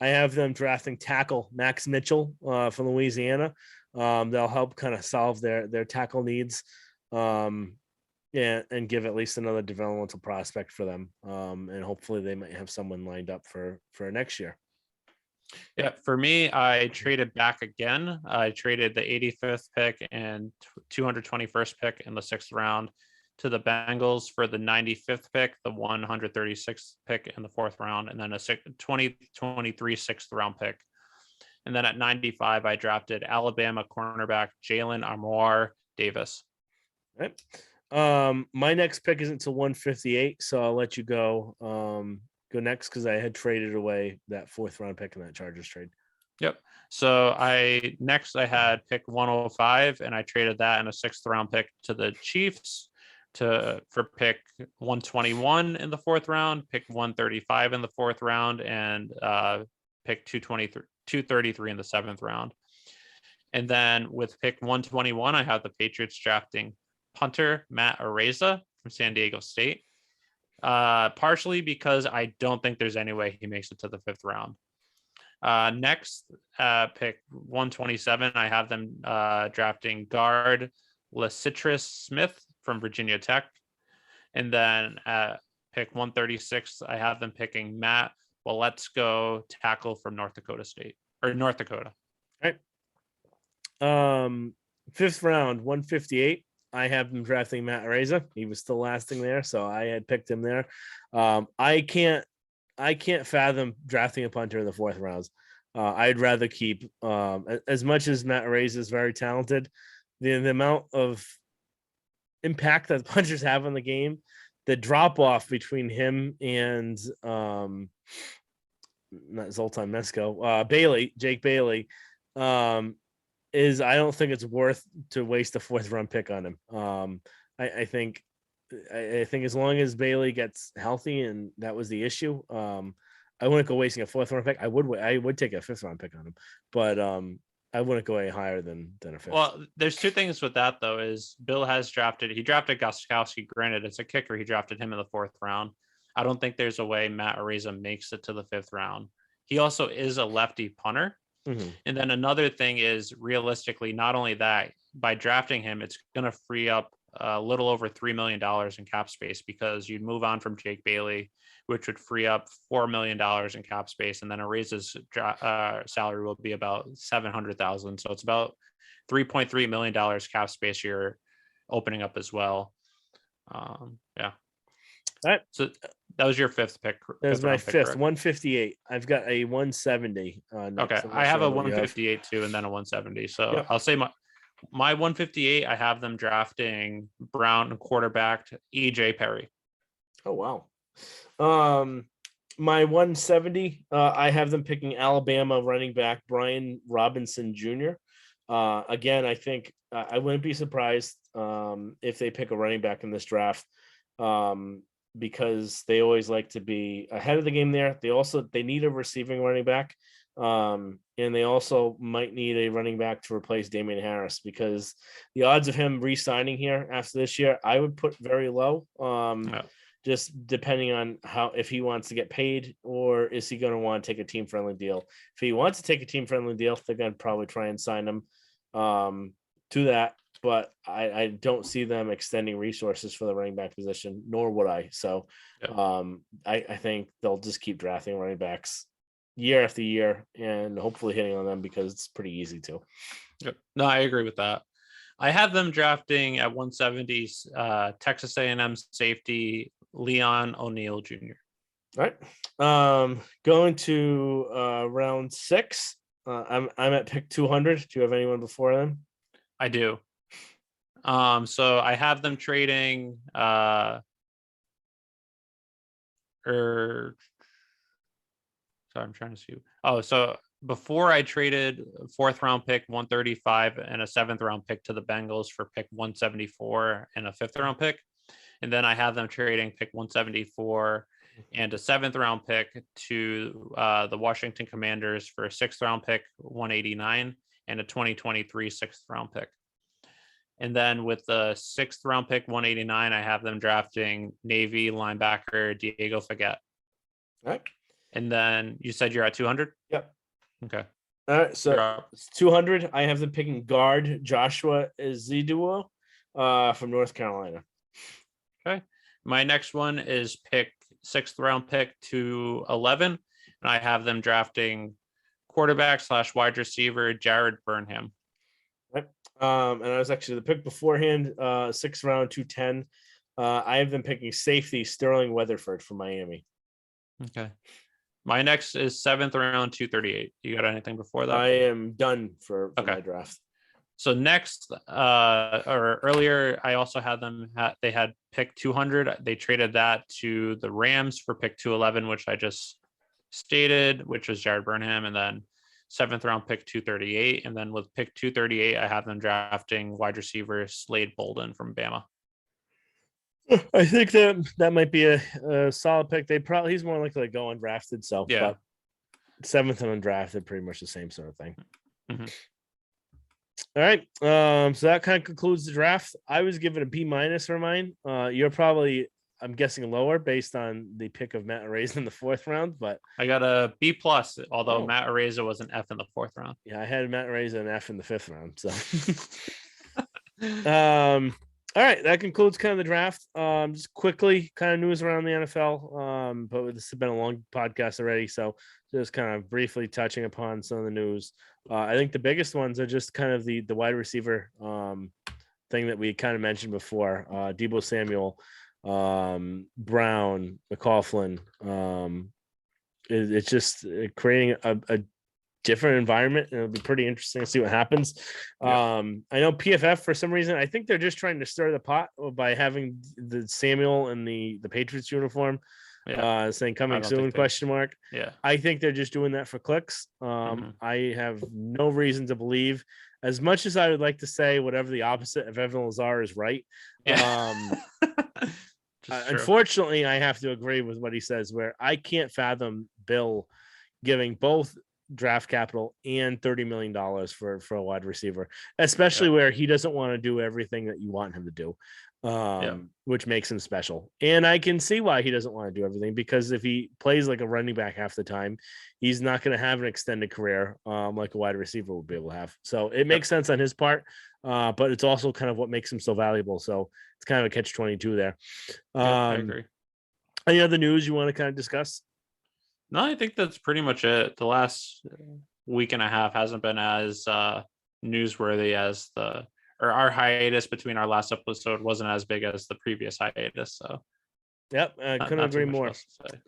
I have them drafting tackle Max Mitchell from Louisiana. They'll help kind of solve their tackle needs. And give at least another developmental prospect for them. And hopefully they might have someone lined up for next year. Yeah, for me, I traded back again. I traded the 85th pick and 221st pick in the 6th round to the Bengals for the 95th pick, the 136th pick in the 4th round, and then a 2023 6th round pick. And then at 95, I drafted Alabama cornerback Jalen Armour Davis. All right. My next pick isn't until 158, so I'll let you go next because I had traded away that 4th round pick in that Chargers trade. Yep. So I had pick 105, and I traded that and a 6th round pick to the Chiefs for pick 121 in the 4th round, pick 135 in the 4th round, and pick 233 in the 7th round. And then with pick 121, I have the Patriots drafting punter Matt Araiza from San Diego State, partially because I don't think there's any way he makes it to the 5th round. Next, pick 127, I have them drafting guard LeCitris Smith from Virginia Tech. And then at pick 136, I have them picking Matt Waletzko, tackle from North Dakota. All right. 5th round, 158. I have him drafting Matt Araiza. He was still lasting there, so I had picked him there. I can't fathom drafting a punter in the 4th round. I'd rather keep as much as Matt Araiza is very talented, the amount of impact that punters have on the game, the drop off between him and not Zoltan Mesko, Jake Bailey, is I don't think it's worth to waste a 4th round pick on him. I think as long as Bailey gets healthy, and that was the issue, I wouldn't go wasting a 4th round pick. I would take a 5th round pick on him, but I wouldn't go any higher than a 5th. Well, there's 2 things with that though. Is Bill has drafted Gostkowski. Granted, it's a kicker. He drafted him in the 4th round. I don't think there's a way Matt Araiza makes it to the 5th round. He also is a lefty punter. Mm-hmm. And then another thing is, realistically, not only that, by drafting him, it's going to free up a little over $3 million in cap space, because you'd move on from Jake Bailey, which would free up $4 million in cap space. And then Araiza's salary will be about $700,000. So it's about $3.3 million cap space you're opening up as well. Yeah. All right. So that was your 5th pick. That was my 5th, 158. I've got a 170. Okay. I have a 158 too, and then a 170. So yep. I'll say my 158, I have them drafting Brown quarterback EJ Perry. Oh, wow. My 170, I have them picking Alabama running back Brian Robinson Jr. Again, I think I wouldn't be surprised if they pick a running back in this draft, because they always like to be ahead of the game there. They need a receiving running back, and they also might need a running back to replace Damian Harris, because the odds of him re-signing here after this year, I would put very low. Just depending on if he wants to get paid, or is he going to want to take a team-friendly deal. If he wants to take a team-friendly deal, they're going to probably try and sign him to that. But I don't see them extending resources for the running back position, nor would I. So I think they'll just keep drafting running backs year after year and hopefully hitting on them, because it's pretty easy to. Yep. No, I agree with that. I have them drafting at 170, Texas A&M safety Leon O'Neal Jr. All right. Going to round 6. I'm at pick 200. Do you have anyone before them? I do. So I have them trading sorry, I'm trying to see. Oh, so before I traded 4th round pick 135 and a 7th round pick to the Bengals for pick 174 and a 5th round pick. And then I have them trading pick 174 and a 7th round pick to the Washington Commanders for a 6th round pick 189 and a 2023 6th round pick. And then with the 6th round pick 189, I have them drafting Navy linebacker Diego Faget. All right. And then you said you're at 200? Yep. Okay. All right. So it's 200. I have them picking guard Joshua Ezeudu from North Carolina. Okay. My next one is pick 6th round pick to 11. And I have them drafting quarterback / wide receiver Jared Burnham. Right. And I was actually the pick beforehand, 6th round 210. I have them picking safety Sterling Weatherford from Miami. Okay. My next is 7th round 238. You got anything before that? I am done for my draft. So next, or earlier, I also had them. They had pick 200. They traded that to the Rams for pick 211, which I just stated, which was Jared Burnham, and then 7th round pick 238. And then with pick 238, I have them drafting wide receiver Slade Bolden from Bama. I think that might be a solid pick. He's more likely to go undrafted. So yeah, but 7th and undrafted, pretty much the same sort of thing. Mm-hmm. All right. So that kind of concludes the draft. I was given a B- for mine. You're probably, I'm guessing, lower based on the pick of Matt Araiza in the 4th round, but I got a B+, although Matt Araiza was an F in the 4th round. Yeah, I had Matt Araiza an F in the 5th round. So all right, that concludes kind of the draft. Just quickly, kind of news around the NFL. But this has been a long podcast already, so just kind of briefly touching upon some of the news. I think the biggest ones are just kind of the wide receiver thing that we kind of mentioned before. Deebo Samuel, Brown, McCauliflin. It's just creating a different environment, and it'll be pretty interesting to see what happens. I know PFF, for some reason, I think they're just trying to stir the pot by having the Samuel in the Patriots uniform, saying coming soon ? Yeah, I think they're just doing that for clicks. I have no reason to believe, as much as I would like to say whatever the opposite of Evan Lazar is right. Unfortunately, I have to agree with what he says, where I can't fathom Bill giving both draft capital and $30 million for a wide receiver, especially where he doesn't want to do everything that you want him to do, which makes him special. And I can see why he doesn't want to do everything, because if he plays like a running back half the time, he's not going to have an extended career like a wide receiver would be able to have. So it makes sense on his part, but it's also kind of what makes him so valuable. So it's kind of a catch-22 there. I agree. Any other news you want to kind of discuss? No, I think that's pretty much it. The last week and a half hasn't been as newsworthy as our hiatus between our last episode wasn't as big as the previous hiatus. So, I couldn't agree more.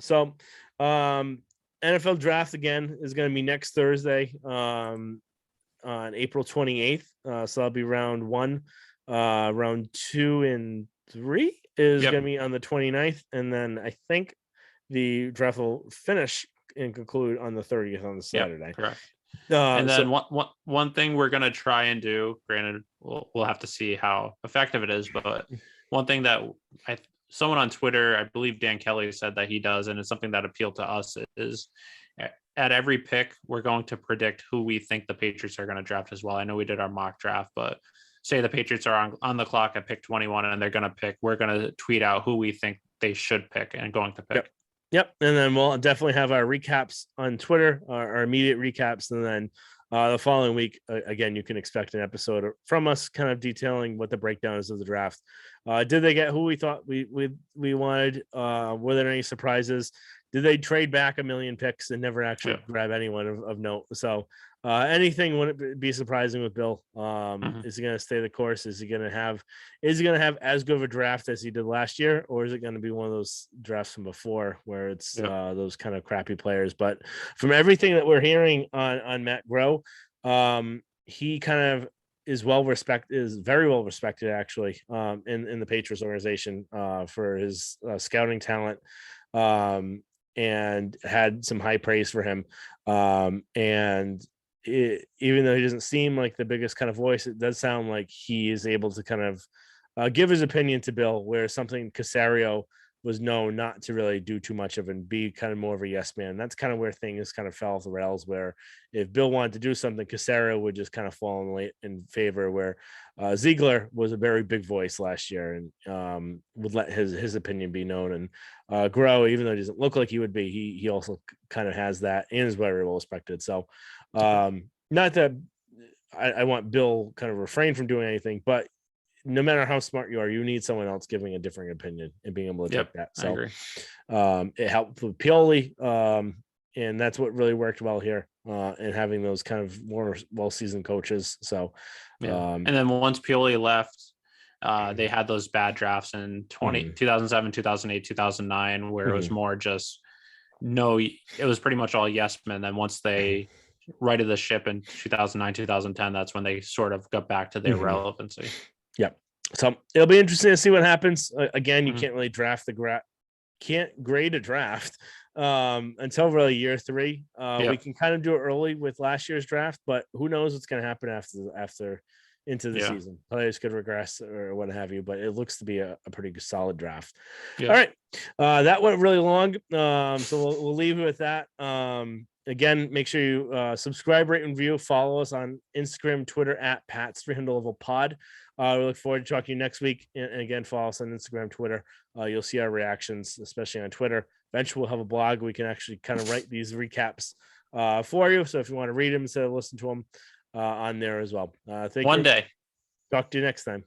So, NFL draft again is going to be next Thursday on April 28th. So that'll be round 1. Round 2 and 3 is going to be on the 29th, and then I think the draft will finish and conclude on the 30th on the Saturday. Correct. And then one thing we're going to try and do, granted, we'll have to see how effective it is, but one thing that someone on Twitter, I believe Dan Kelly, said that he does, and it's something that appealed to us, is at every pick, we're going to predict who we think the Patriots are going to draft as well. I know we did our mock draft, but say the Patriots are on the clock at pick 21 and they're going to pick, we're going to tweet out who we think they should pick and going to pick. Yep. And then we'll definitely have our recaps on Twitter, our immediate recaps. And then the following week, again, you can expect an episode from us kind of detailing what the breakdown is of the draft. Did they get who we thought we wanted? Were there any surprises? did they trade back a million picks and never actually grab anyone of note? So anything wouldn't be surprising with Bill. Is he going to stay the course? Is he going to have as good of a draft as he did last year, or is it going to be one of those drafts from before where it's those kind of crappy players? But from everything that we're hearing on Matt Groh, he kind of is very well respected actually in the Patriots organization for his scouting talent, and had some high praise for him. And even though he doesn't seem like the biggest kind of voice, it does sound like he is able to kind of give his opinion to Bill, where something Caserio was known not to really do too much of and be kind of more of a yes man. That's kind of where things kind of fell off the rails, where if Bill wanted to do something, Caserio would just kind of fall in favor, where Ziegler was a very big voice last year and would let his opinion be known. And Groh, even though he doesn't look like he would be, he also kind of has that and is very well respected. So not that I want Bill kind of refrain from doing anything, but no matter how smart you are, you need someone else giving a different opinion and being able to take that. So it helped with Pioli. And that's what really worked well here, and having those kind of more well-seasoned coaches. So, and then once Pioli left, they had those bad drafts in 2007, 2008, 2009, where it was more just it was pretty much all yes men. Then once they righted the ship in 2009, 2010, that's when they sort of got back to their relevancy. Yeah. So it'll be interesting to see what happens. Again, you can't really can't grade a draft until really year 3. We can kind of do it early with last year's draft, but who knows what's going to happen after into the season. Players could regress or what have you, but it looks to be a pretty solid draft. All right. That went really long. So we'll leave it with that. Again, make sure you subscribe, rate, and review. Follow us on Instagram, Twitter at Pat's 300 Level Pod. We look forward to talking to you next week. And again, follow us on Instagram, Twitter. You'll see our reactions, especially on Twitter. Eventually, we'll have a blog. We can actually kind of write these recaps for you. So if you want to read them instead of listen to them on there as well. Thank you. One day. Talk to you next time.